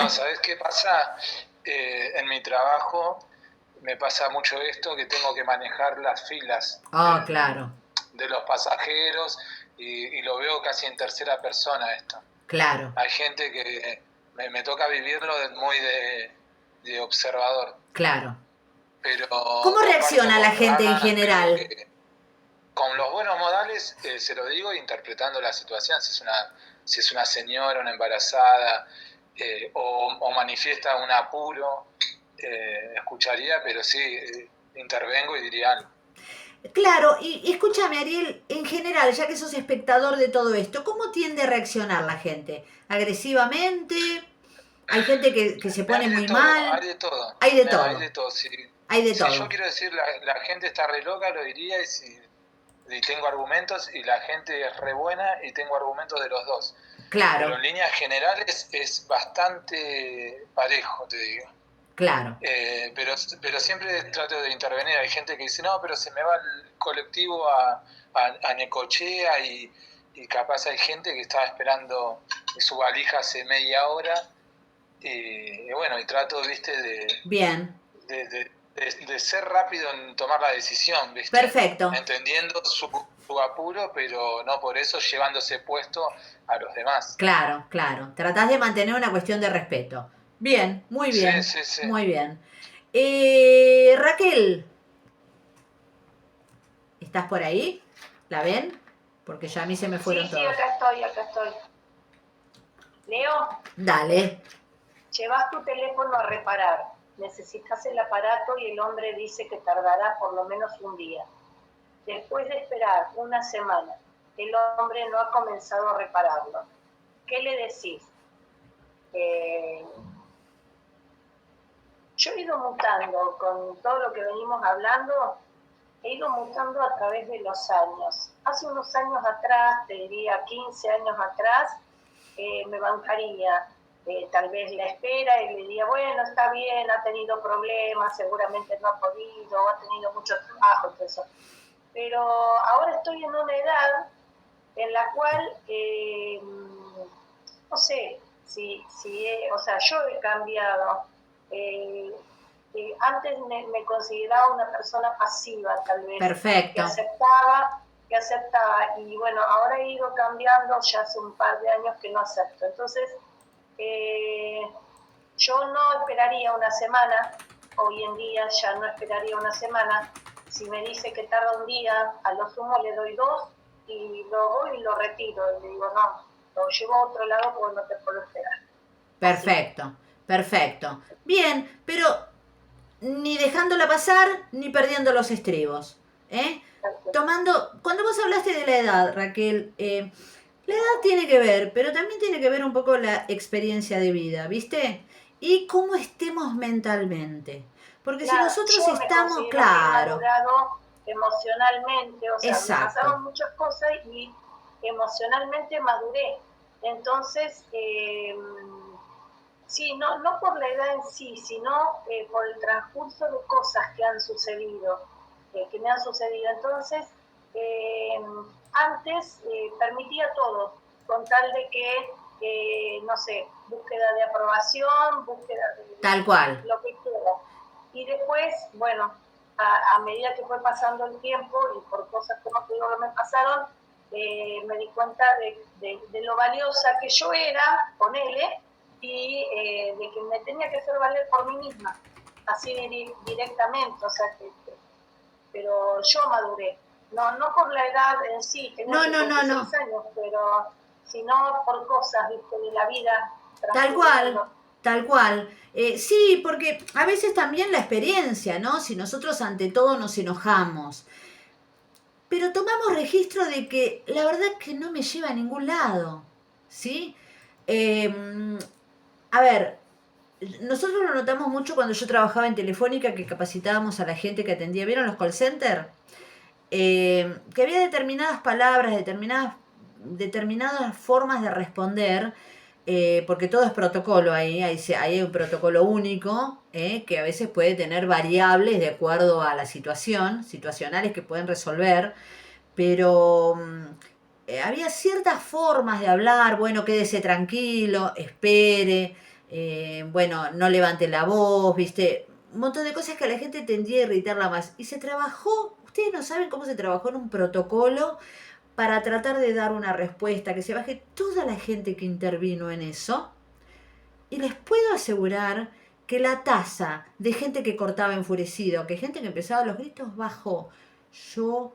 ¿sabés qué pasa? En mi trabajo me pasa mucho esto, que tengo que manejar las filas claro. de los pasajeros y lo veo casi en tercera persona esto. Claro. Hay gente que me toca vivirlo muy de observador. Claro. Pero ¿cómo reacciona la gente en general? Con los buenos modales, se lo digo, interpretando la situación, si es una señora, una embarazada, o manifiesta un apuro, escucharía, pero sí, intervengo y diría algo. Claro, y escúchame, Ariel, en general, ya que sos espectador de todo esto, ¿cómo tiende a reaccionar la gente? ¿Agresivamente? ¿Hay gente que se pone muy mal? Hay de todo. Hay de todo. Hay de todo, sí. Hay de todo. Si yo quiero decir, la gente está re loca, lo diría, y tengo argumentos, y la gente es re buena y tengo argumentos de los dos. Claro. Pero en líneas generales es bastante parejo, te digo. Claro. Pero siempre trato de intervenir. Hay gente que dice, no, pero se me va el colectivo a Necochea y capaz hay gente que estaba esperando su valija hace media hora. Y bueno, y trato, viste, Bien. De ser rápido en tomar la decisión, ¿viste? Perfecto. Entendiendo su apuro, pero no por eso llevándose puesto a los demás. Claro. Tratás de mantener una cuestión de respeto. Bien, muy bien. Sí. Muy bien. Raquel, ¿estás por ahí? ¿La ven? Porque ya a mí se me fueron todos. Sí, acá estoy. Leo. Dale. Llevas tu teléfono a reparar. Necesitas el aparato y el hombre dice que tardará por lo menos un día. Después de esperar una semana, el hombre no ha comenzado a repararlo. ¿Qué le decís? Yo he ido mutando con todo lo que venimos hablando, he ido mutando a través de los años. Hace unos años atrás, te diría 15 años atrás, me bancaría tal vez la espera y le diría, bueno, está bien, ha tenido problemas, seguramente no ha podido, ha tenido mucho trabajo, todo eso. Pero ahora estoy en una edad en la cual, no sé, o sea, yo he cambiado. Antes me consideraba una persona pasiva, tal vez. Perfecto. Que aceptaba que aceptaba, y bueno, ahora he ido cambiando, ya hace un par de años que no acepto. Entonces, yo no esperaría una semana, hoy en día ya no esperaría una semana. Si me dice que tarda un día, a lo sumo le doy 2 y lo voy y lo retiro. Y le digo, no, lo llevo a otro lado porque no te puedo esperar. Perfecto, perfecto. Bien, pero ni dejándola pasar ni perdiendo los estribos. Cuando vos hablaste de la edad, Raquel, la edad tiene que ver, pero también tiene que ver un poco la experiencia de vida, ¿viste? Y cómo estemos mentalmente. Porque Claro, si nosotros yo me estamos, considero que he claro, madurado emocionalmente, o sea, me exacto, pasaron muchas cosas y emocionalmente maduré. Entonces, sí, no por la edad en sí, sino por el transcurso de cosas que han sucedido, que me han sucedido. Entonces, antes permitía todo, con tal de que, no sé, búsqueda de aprobación, búsqueda de tal cual. lo que quiera. Y después, bueno, a medida que fue pasando el tiempo y por cosas que no te digo que me pasaron, me di cuenta de lo valiosa que yo era, ponele, y de que me tenía que hacer valer por mí misma, así directamente, o sea, pero yo maduré, no por la edad en sí, tengo No, 56 años, pero sino por cosas, ¿viste?, de la vida. Tal cual, tal cual. Sí, porque a veces también la experiencia, ¿no? Si nosotros ante todo nos enojamos, pero tomamos registro de que la verdad es que no me lleva a ningún lado, ¿sí? A ver, nosotros lo notamos mucho cuando yo trabajaba en Telefónica, que capacitábamos a la gente que atendía. ¿Vieron los call centers? Que había determinadas palabras, determinadas formas de responder, porque todo es protocolo ahí hay un protocolo único, que a veces puede tener variables de acuerdo a la situación, situacionales que pueden resolver, pero había ciertas formas de hablar. Bueno, quédese tranquilo, espere, bueno, no levante la voz, ¿viste? Un montón de cosas que a la gente tendía a irritarla más. Y se trabajó, ustedes no saben cómo se trabajó en un protocolo para tratar de dar una respuesta, que se baje toda la gente que intervino en eso. Y les puedo asegurar que la tasa de gente que cortaba enfurecido, que gente que empezaba los gritos, bajó. Yo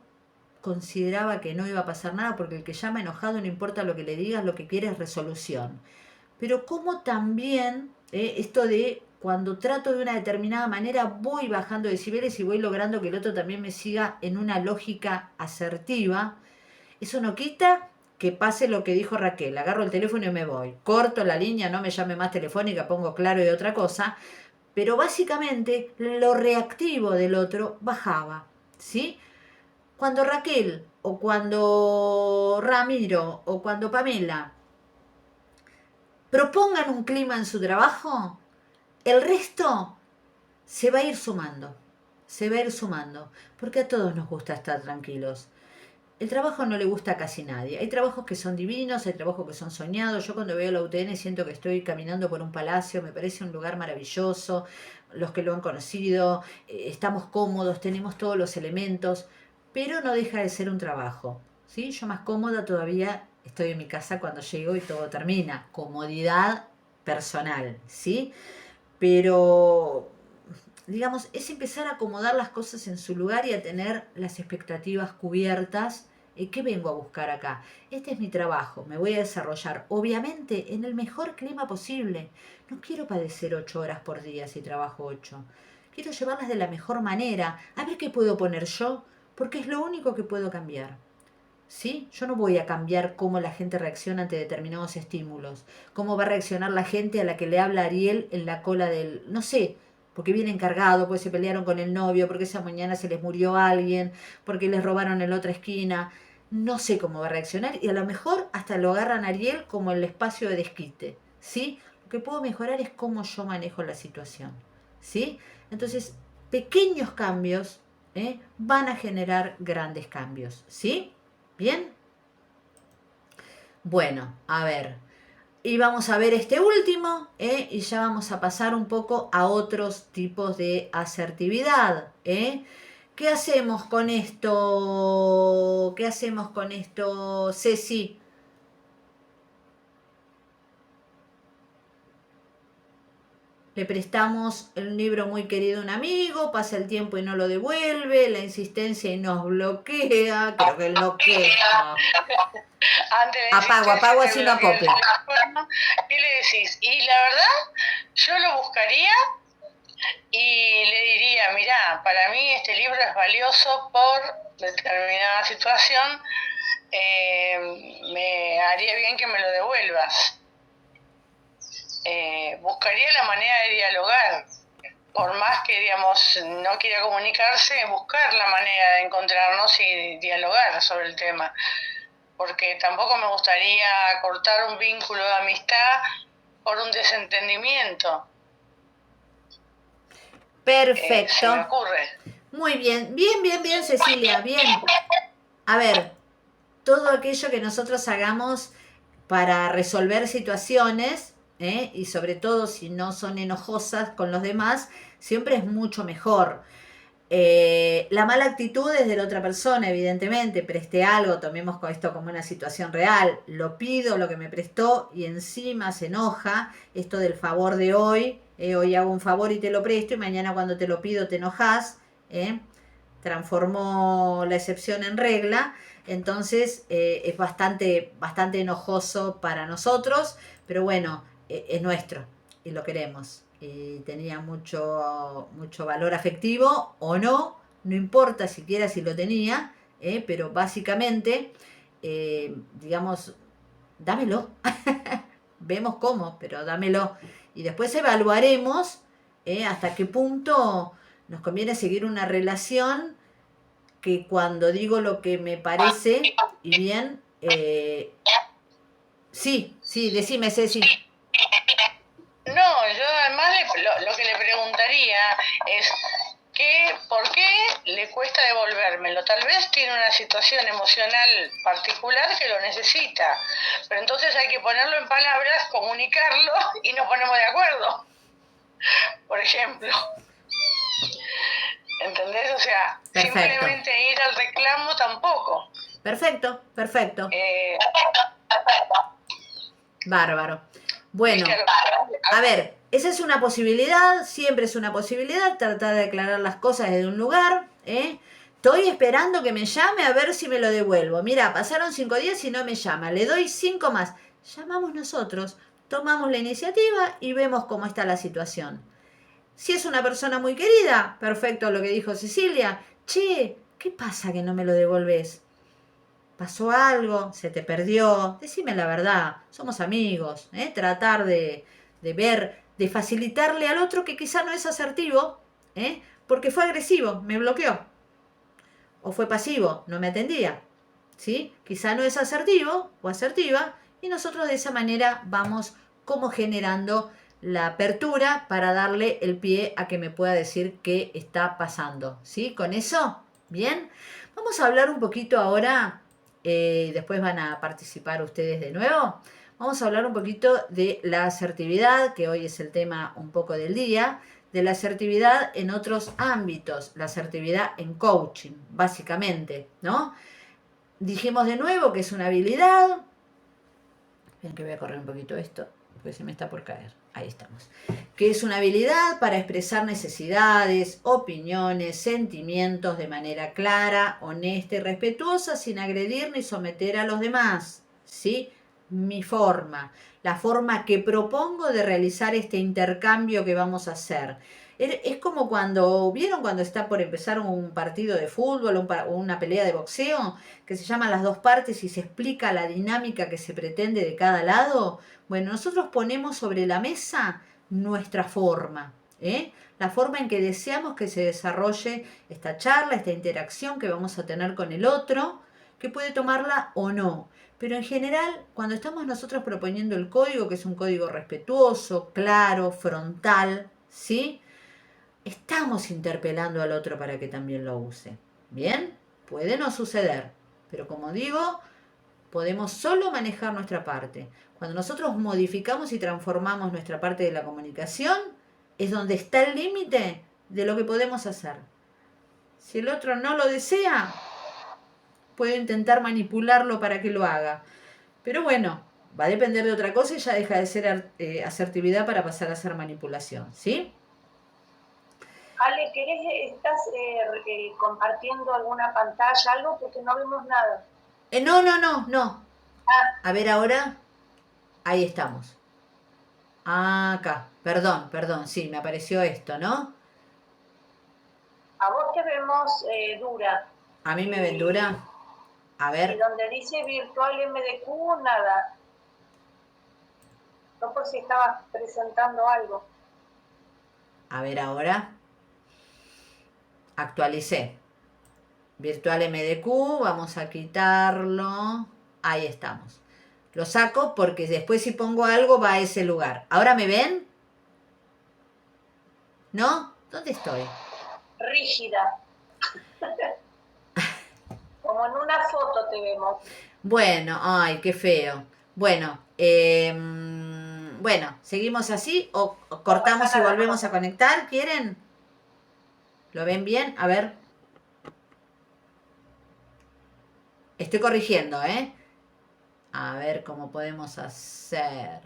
consideraba que no iba a pasar nada porque el que llama enojado, no importa lo que le digas, lo que quiere es resolución. Pero como también esto de cuando trato de una determinada manera voy bajando decibeles y voy logrando que el otro también me siga en una lógica asertiva, eso no quita que pase lo que dijo Raquel: agarro el teléfono y me voy, corto la línea, no me llame más telefónica, pongo claro y otra cosa, pero básicamente lo reactivo del otro bajaba, ¿sí? Cuando Raquel o cuando Ramiro o cuando Pamela propongan un clima en su trabajo, el resto se va a ir sumando, porque a todos nos gusta estar tranquilos. El trabajo no le gusta a casi nadie. Hay trabajos que son divinos, hay trabajos que son soñados. Yo cuando veo la UTN siento que estoy caminando por un palacio, me parece un lugar maravilloso. Los que lo han conocido, estamos cómodos, tenemos todos los elementos, pero no deja de ser un trabajo, ¿sí? Yo más cómoda todavía estoy en mi casa cuando llego y todo termina. Comodidad personal, ¿sí? Pero digamos, es empezar a acomodar las cosas en su lugar y a tener las expectativas cubiertas. ¿Qué vengo a buscar acá? Este es mi trabajo, me voy a desarrollar, obviamente, en el mejor clima posible. No quiero padecer 8 horas por día si trabajo 8. Quiero llevarlas de la mejor manera, a ver qué puedo poner yo, porque es lo único que puedo cambiar. ¿Sí? Yo no voy a cambiar cómo la gente reacciona ante determinados estímulos, cómo va a reaccionar la gente a la que le habla Ariel en la cola del, no sé, porque viene encargado, porque se pelearon con el novio, porque esa mañana se les murió alguien, porque les robaron en la otra esquina. No sé cómo va a reaccionar y a lo mejor hasta lo agarran a Ariel como el espacio de desquite, ¿sí? Lo que puedo mejorar es cómo yo manejo la situación, ¿sí? Entonces, pequeños cambios van a generar grandes cambios, ¿sí? ¿Bien? Bueno, a ver. Y vamos a ver este último, y ya vamos a pasar un poco a otros tipos de asertividad. ¿Qué hacemos con esto? ¿Qué hacemos con esto, Ceci? Le prestamos el libro muy querido a un amigo, pasa el tiempo y no lo devuelve, la insistencia y nos bloquea, creo que enloquezca. Apago así no acopla. ¿Qué le decís? Y la verdad, yo lo buscaría y le diría, mirá, para mí este libro es valioso por determinada situación, me haría bien que me lo devuelvas. Buscaría la manera de dialogar, por más que, digamos, no quiera comunicarse, buscar la manera de encontrarnos y dialogar sobre el tema, porque tampoco me gustaría cortar un vínculo de amistad por un desentendimiento. Perfecto. Se me ocurre. Muy bien, bien, Cecilia, bien. A ver, todo aquello que nosotros hagamos para resolver situaciones, y sobre todo si no son enojosas con los demás, siempre es mucho mejor. La mala actitud es de la otra persona, evidentemente. Presté algo, tomemos esto como una situación real. Lo pido, lo que me prestó, y encima se enoja. Esto del favor de hoy. Hoy hago un favor y te lo presto, y mañana cuando te lo pido te enojas. Transformó la excepción en regla. Entonces es bastante enojoso para nosotros. Pero bueno, es nuestro y lo queremos. Y tenía mucho valor afectivo o no importa siquiera si lo tenía, pero básicamente, digamos, dámelo. Vemos cómo, pero dámelo. Y después evaluaremos hasta qué punto nos conviene seguir una relación, que cuando digo lo que me parece y bien, sí, decime, Ceci. No, yo además lo que le preguntaría es ¿por qué le cuesta devolvérmelo? Tal vez tiene una situación emocional particular que lo necesita, pero entonces hay que ponerlo en palabras, comunicarlo y nos ponemos de acuerdo, por ejemplo. ¿Entendés? O sea, perfecto. Simplemente ir al reclamo tampoco. Perfecto. Bárbaro. Bueno, a ver, esa es una posibilidad, siempre es una posibilidad, tratar de aclarar las cosas desde un lugar, Estoy esperando que me llame a ver si me lo devuelvo. Mira, pasaron 5 días y no me llama, le doy 5 más. Llamamos nosotros, tomamos la iniciativa y vemos cómo está la situación. Si es una persona muy querida, perfecto lo que dijo Cecilia. Che, ¿qué pasa que no me lo devolves? ¿Pasó algo? ¿Se te perdió? Decime la verdad, somos amigos, tratar de ver, de facilitarle al otro que quizá no es asertivo, porque fue agresivo, me bloqueó. O fue pasivo, no me atendía, ¿sí? Quizá no es asertivo o asertiva, y nosotros de esa manera vamos como generando la apertura para darle el pie a que me pueda decir qué está pasando, ¿sí? Con eso, ¿bien? Vamos a hablar un poquito ahora. Después van a participar ustedes de nuevo. Vamos a hablar un poquito de la asertividad, que hoy es el tema un poco del día, de la asertividad en otros ámbitos, la asertividad en coaching, básicamente, ¿no? Dijimos de nuevo que es una habilidad. Ven que voy a correr un poquito esto, porque se me está por caer. Ahí estamos. Que es una habilidad para expresar necesidades, opiniones, sentimientos de manera clara, honesta y respetuosa, sin agredir ni someter a los demás, ¿sí? Mi forma, la forma que propongo de realizar este intercambio que vamos a hacer. Es como ¿vieron cuando está por empezar un partido de fútbol o una pelea de boxeo? Que se llaman las dos partes y se explica la dinámica que se pretende de cada lado. Bueno, nosotros ponemos sobre la mesa nuestra forma, la forma en que deseamos que se desarrolle esta charla, esta interacción que vamos a tener con el otro, que puede tomarla o no. Pero en general, cuando estamos nosotros proponiendo el código, que es un código respetuoso, claro, frontal, ¿sí? Estamos interpelando al otro para que también lo use. ¿Bien? Puede no suceder, pero como digo, podemos solo manejar nuestra parte. Cuando nosotros modificamos y transformamos nuestra parte de la comunicación, es donde está el límite de lo que podemos hacer. Si el otro no lo desea, puedo intentar manipularlo para que lo haga. Pero bueno, va a depender de otra cosa y ya deja de ser asertividad para pasar a ser manipulación, ¿sí? Ale, estás compartiendo alguna pantalla, algo? Porque no vemos nada. No. Ah, A ver ahora. Ahí estamos. Acá. Perdón. Sí, me apareció esto, ¿no? a vos te vemos dura. A mí me ven dura. A Y ver. donde dice virtual MDQ, nada. No por si estabas presentando algo. A ver ahora. Actualicé. Virtual MDQ. Vamos a quitarlo. Ahí estamos. Lo saco porque después si pongo algo va a ese lugar. ¿Ahora me ven? ¿No? ¿Dónde estoy? Rígida. Como en una foto te vemos. Bueno, ay, qué feo. Bueno, ¿seguimos así o cortamos y volvemos a conectar? ¿Quieren? ¿Lo ven bien? A ver. Estoy corrigiendo, ¿eh? A ver cómo podemos hacer.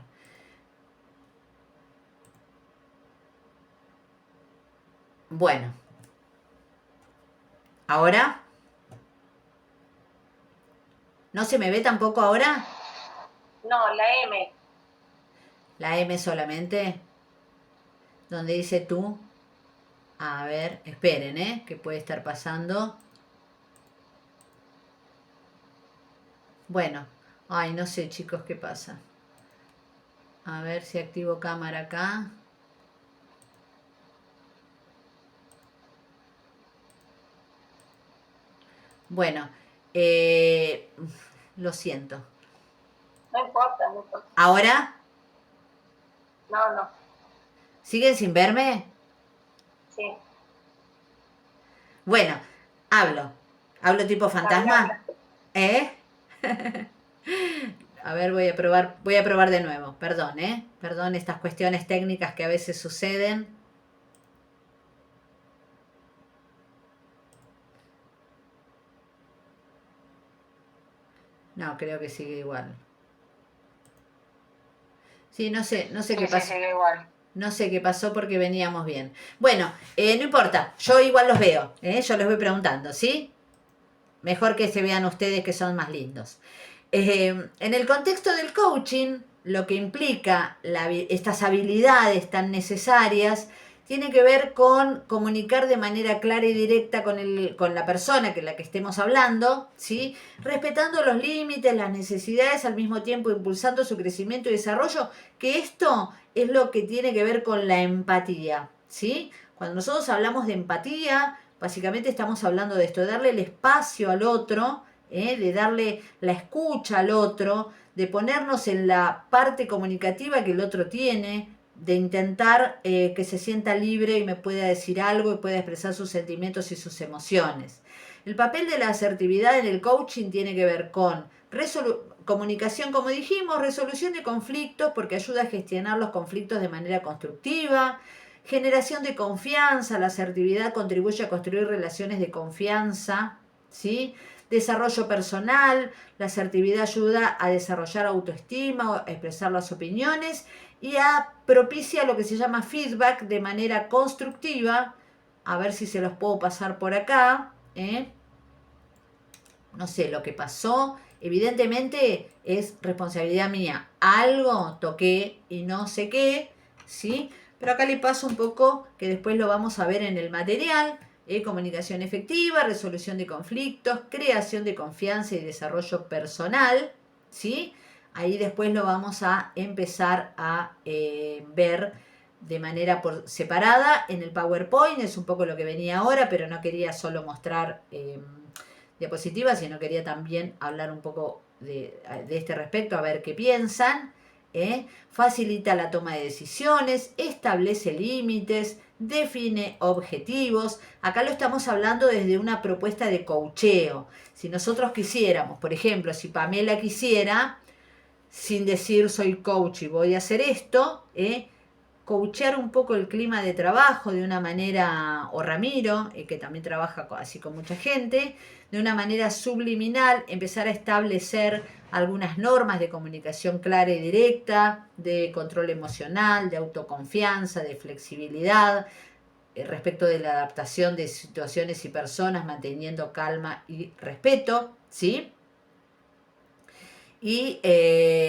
Bueno. ¿Ahora? ¿No se me ve tampoco ahora? No, la M. La M solamente. Donde dice tú. A ver, esperen, ¿eh? ¿Qué puede estar pasando? Bueno. Ay, no sé, chicos, qué pasa. A ver si activo cámara acá. Bueno, lo siento. No importa. ¿Ahora? No. ¿Siguen sin verme? Sí. Bueno, hablo. ¿Hablo tipo fantasma? ¿Eh? A ver, voy a probar de nuevo. Perdón, ¿eh? Perdón estas cuestiones técnicas que a veces suceden. No, creo que sigue igual. Sí, no sé qué pasó. Sigue igual. No sé qué pasó porque veníamos bien. Bueno, no importa, yo igual los veo, yo les voy preguntando, ¿sí? Mejor que se vean ustedes que son más lindos. En el contexto del coaching, lo que implica estas habilidades tan necesarias tiene que ver con comunicar de manera clara y directa con la persona que la que estemos hablando, ¿sí? Respetando los límites, las necesidades, al mismo tiempo impulsando su crecimiento y desarrollo, que esto es lo que tiene que ver con la empatía, ¿sí? Cuando nosotros hablamos de empatía, básicamente estamos hablando de esto, de darle el espacio al otro, de darle la escucha al otro, de ponernos en la parte comunicativa que el otro tiene, de intentar que se sienta libre y me pueda decir algo y pueda expresar sus sentimientos y sus emociones. El papel de la asertividad en el coaching tiene que ver con comunicación, como dijimos, resolución de conflictos, porque ayuda a gestionar los conflictos de manera constructiva, generación de confianza, la asertividad contribuye a construir relaciones de confianza, ¿sí? Desarrollo personal, la asertividad ayuda a desarrollar autoestima, a expresar las opiniones y propicia lo que se llama feedback de manera constructiva. A ver si se los puedo pasar por acá. No sé lo que pasó. Evidentemente es responsabilidad mía. Algo toqué y no sé qué, ¿sí? Pero acá le paso un poco que después lo vamos a ver en el material. Comunicación efectiva, resolución de conflictos, creación de confianza y desarrollo personal, ¿sí? Ahí después lo vamos a empezar a ver de manera separada en el PowerPoint. Es un poco lo que venía ahora, pero no quería solo mostrar diapositivas, sino quería también hablar un poco de este respecto, a ver qué piensan. Facilita la toma de decisiones, establece límites, define objetivos. Acá lo estamos hablando desde una propuesta de coacheo. Si nosotros quisiéramos, por ejemplo, si Pamela quisiera, sin decir soy coach y voy a hacer esto, coachear un poco el clima de trabajo de una manera, o Ramiro, que también trabaja así con mucha gente, de una manera subliminal, empezar a establecer algunas normas de comunicación clara y directa, de control emocional, de autoconfianza, de flexibilidad, respecto de la adaptación de situaciones y personas, manteniendo calma y respeto, ¿sí? Y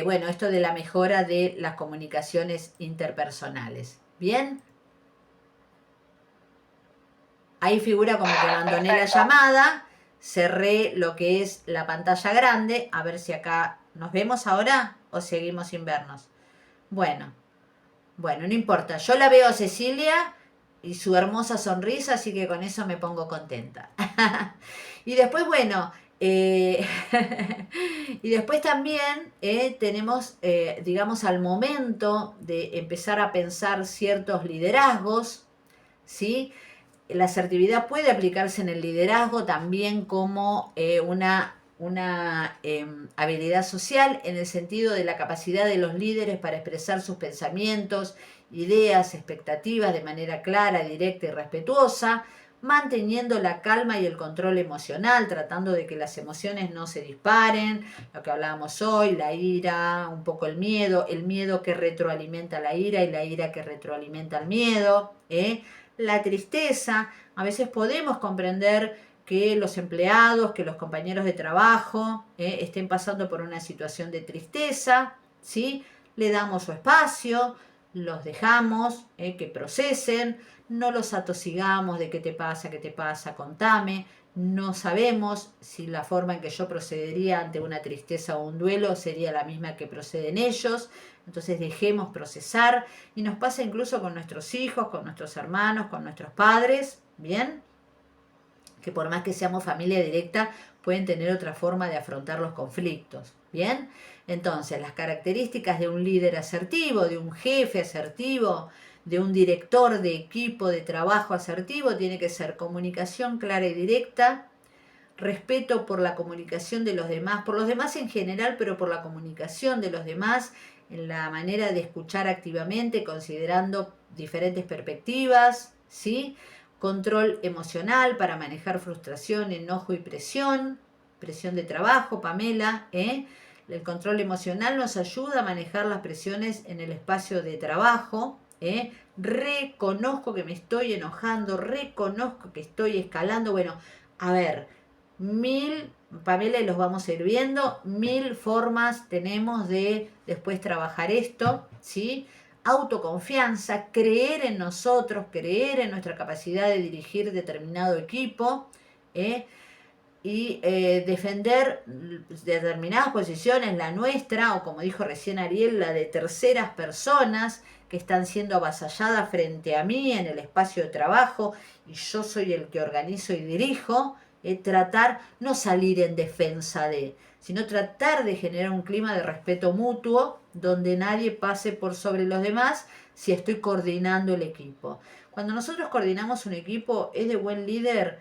bueno, esto de la mejora de las comunicaciones interpersonales. ¿Bien? Ahí figura como que abandoné la llamada, cerré lo que es la pantalla grande, a ver si acá nos vemos ahora o seguimos sin vernos. Bueno, no importa, yo la veo a Cecilia y su hermosa sonrisa, así que con eso me pongo contenta. Y después, bueno, y después también tenemos, digamos, al momento de empezar a pensar ciertos liderazgos, ¿sí? La asertividad puede aplicarse en el liderazgo también como una habilidad social, en el sentido de la capacidad de los líderes para expresar sus pensamientos, ideas, expectativas de manera clara, directa y respetuosa, manteniendo la calma y el control emocional, tratando de que las emociones no se disparen, lo que hablábamos hoy, la ira, un poco el miedo que retroalimenta la ira y la ira que retroalimenta el miedo, la tristeza. A veces podemos comprender que los empleados, que los compañeros de trabajo estén pasando por una situación de tristeza, ¿sí? Le damos su espacio, los dejamos que procesen, no los atosigamos de qué te pasa, contame. No sabemos si la forma en que yo procedería ante una tristeza o un duelo sería la misma que proceden ellos. Entonces dejemos procesar, y nos pasa incluso con nuestros hijos, con nuestros hermanos, con nuestros padres, ¿bien? Que por más que seamos familia directa, pueden tener otra forma de afrontar los conflictos, ¿bien? Entonces, las características de un líder asertivo, de un jefe asertivo, de un director de equipo de trabajo asertivo, tiene que ser comunicación clara y directa, respeto por la comunicación de los demás, por los demás en general, pero por la comunicación de los demás, en la manera de escuchar activamente, considerando diferentes perspectivas, ¿sí? Control emocional para manejar frustración, enojo y presión de trabajo, Pamela, El control emocional nos ayuda a manejar las presiones en el espacio de trabajo, Reconozco que me estoy enojando, reconozco que estoy escalando. Bueno, a ver, Pamela, y los vamos a ir viendo, 1000 formas tenemos de después trabajar esto, ¿sí? Autoconfianza, creer en nosotros, creer en nuestra capacidad de dirigir determinado equipo, y defender determinadas posiciones, la nuestra, o como dijo recién Ariel, la de terceras personas que están siendo avasalladas frente a mí en el espacio de trabajo, y yo soy el que organizo y dirijo. Tratar, no salir en defensa sino tratar de generar un clima de respeto mutuo donde nadie pase por sobre los demás si estoy coordinando el equipo. Cuando nosotros coordinamos un equipo, es de buen líder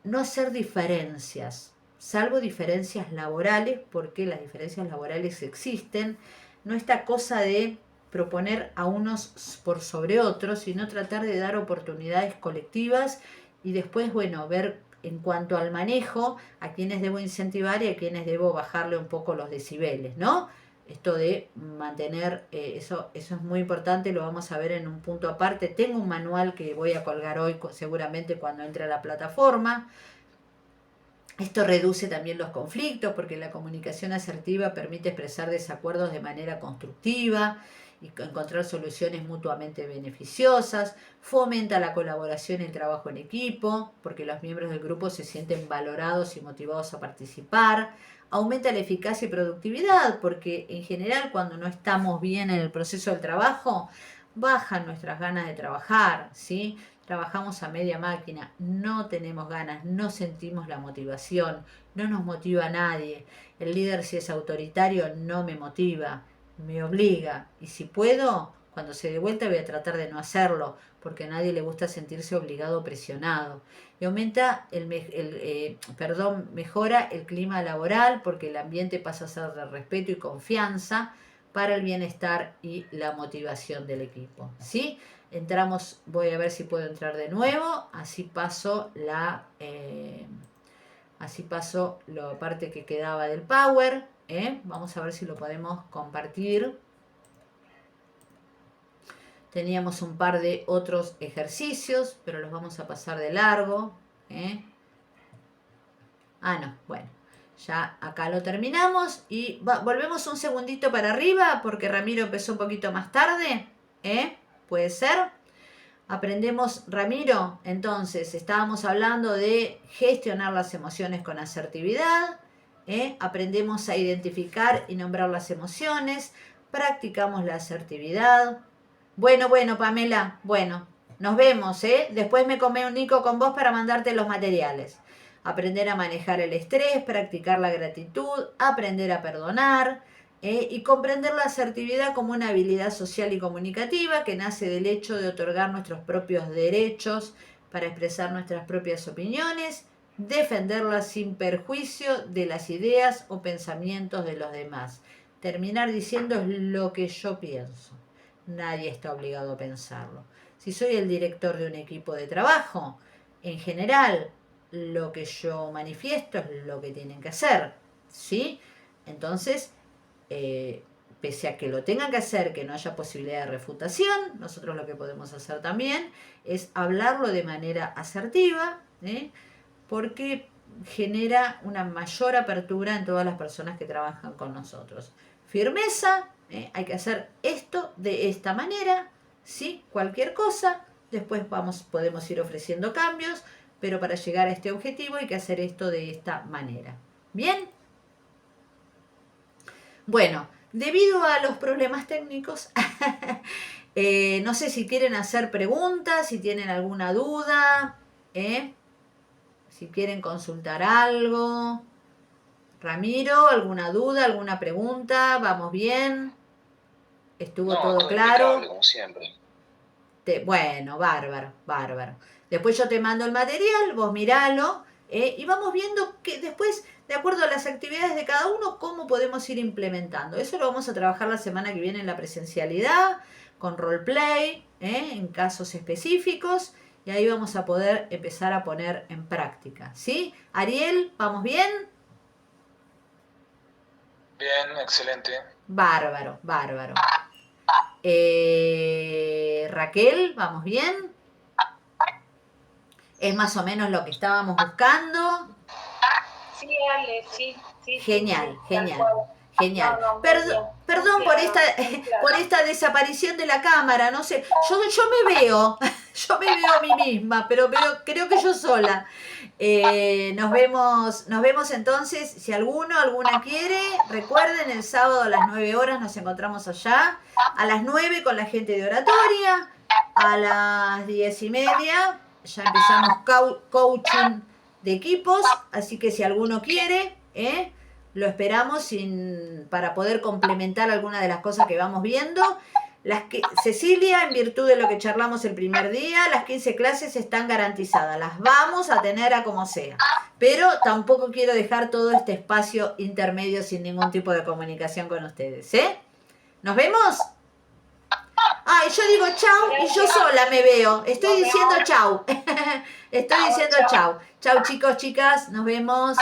no hacer diferencias, salvo diferencias laborales, porque las diferencias laborales existen, no esta cosa de proponer a unos por sobre otros, sino tratar de dar oportunidades colectivas y después, bueno, ver en cuanto al manejo a quienes debo incentivar y a quienes debo bajarle un poco los decibeles, ¿no? Esto de mantener, eso es muy importante, lo vamos a ver en un punto aparte. Tengo un manual que voy a colgar hoy seguramente cuando entre a la plataforma. Esto reduce también los conflictos porque la comunicación asertiva permite expresar desacuerdos de manera constructiva y encontrar soluciones mutuamente beneficiosas, fomenta la colaboración y el trabajo en equipo, porque los miembros del grupo se sienten valorados y motivados a participar, aumenta la eficacia y productividad, porque en general cuando no estamos bien en el proceso del trabajo, bajan nuestras ganas de trabajar, ¿sí? Trabajamos a media máquina, no tenemos ganas, no sentimos la motivación, no nos motiva a nadie. El líder, si es autoritario, no me motiva, me obliga, y si puedo, cuando se dé vuelta voy a tratar de no hacerlo, porque a nadie le gusta sentirse obligado o presionado. Y aumenta mejora el clima laboral, porque el ambiente pasa a ser de respeto y confianza, para el bienestar y la motivación del equipo, ¿sí? Entramos, voy a ver si puedo entrar de nuevo, así paso la parte que quedaba del Power, vamos a ver si lo podemos compartir. Teníamos un par de otros ejercicios, pero los vamos a pasar de largo, no, bueno, ya acá lo terminamos y volvemos un segundito para arriba porque Ramiro empezó un poquito más tarde, puede ser. Aprendemos, Ramiro, entonces estábamos hablando de gestionar las emociones con asertividad, aprendemos a identificar y nombrar las emociones, practicamos la asertividad. Bueno, Pamela, bueno, nos vemos, después me comunico con vos para mandarte los materiales. Aprender a manejar el estrés, practicar la gratitud, aprender a perdonar, y comprender la asertividad como una habilidad social y comunicativa que nace del hecho de otorgar nuestros propios derechos para expresar nuestras propias opiniones, defenderlas sin perjuicio de las ideas o pensamientos de los demás. Terminar diciendo es lo que yo pienso. Nadie está obligado a pensarlo. Si soy el director de un equipo de trabajo, en general, lo que yo manifiesto es lo que tienen que hacer, ¿sí? Entonces, pese a que lo tengan que hacer, que no haya posibilidad de refutación, nosotros lo que podemos hacer también es hablarlo de manera asertiva, porque genera una mayor apertura en todas las personas que trabajan con nosotros. Firmeza, hay que hacer esto de esta manera, ¿sí? Cualquier cosa, después podemos ir ofreciendo cambios, pero para llegar a este objetivo hay que hacer esto de esta manera. ¿Bien? Bueno, debido a los problemas técnicos, no sé si quieren hacer preguntas, si tienen alguna duda, si quieren consultar algo. Ramiro, ¿alguna duda, alguna pregunta? ¿Vamos bien? ¿Estuvo todo claro? Como siempre. Bueno, bárbaro. Después yo te mando el material, vos miralo, y vamos viendo que después, de acuerdo a las actividades de cada uno, cómo podemos ir implementando. Eso lo vamos a trabajar la semana que viene en la presencialidad, con roleplay, en casos específicos, y ahí vamos a poder empezar a poner en práctica, ¿sí? Ariel, ¿vamos bien? Bien, excelente. Bárbaro. Raquel, ¿vamos bien? ¿Es más o menos lo que estábamos buscando? Sí, Ale, sí. Genial. No, Perdón por esta desaparición de la cámara, no sé, yo me veo a mí misma, pero creo que yo sola. Nos vemos entonces, si alguna quiere, recuerden, el sábado a las 9 horas nos encontramos allá, a las 9 con la gente de oratoria, a las 10:30 ya empezamos coaching de equipos, así que si alguno quiere, lo esperamos para poder complementar alguna de las cosas que vamos viendo. Cecilia, en virtud de lo que charlamos el primer día, las 15 clases están garantizadas, las vamos a tener a como sea, pero tampoco quiero dejar todo este espacio intermedio sin ningún tipo de comunicación con ustedes, ¿Nos vemos? Y yo digo chau y yo sola me veo, estoy diciendo chau. Chau chicos, chicas, nos vemos.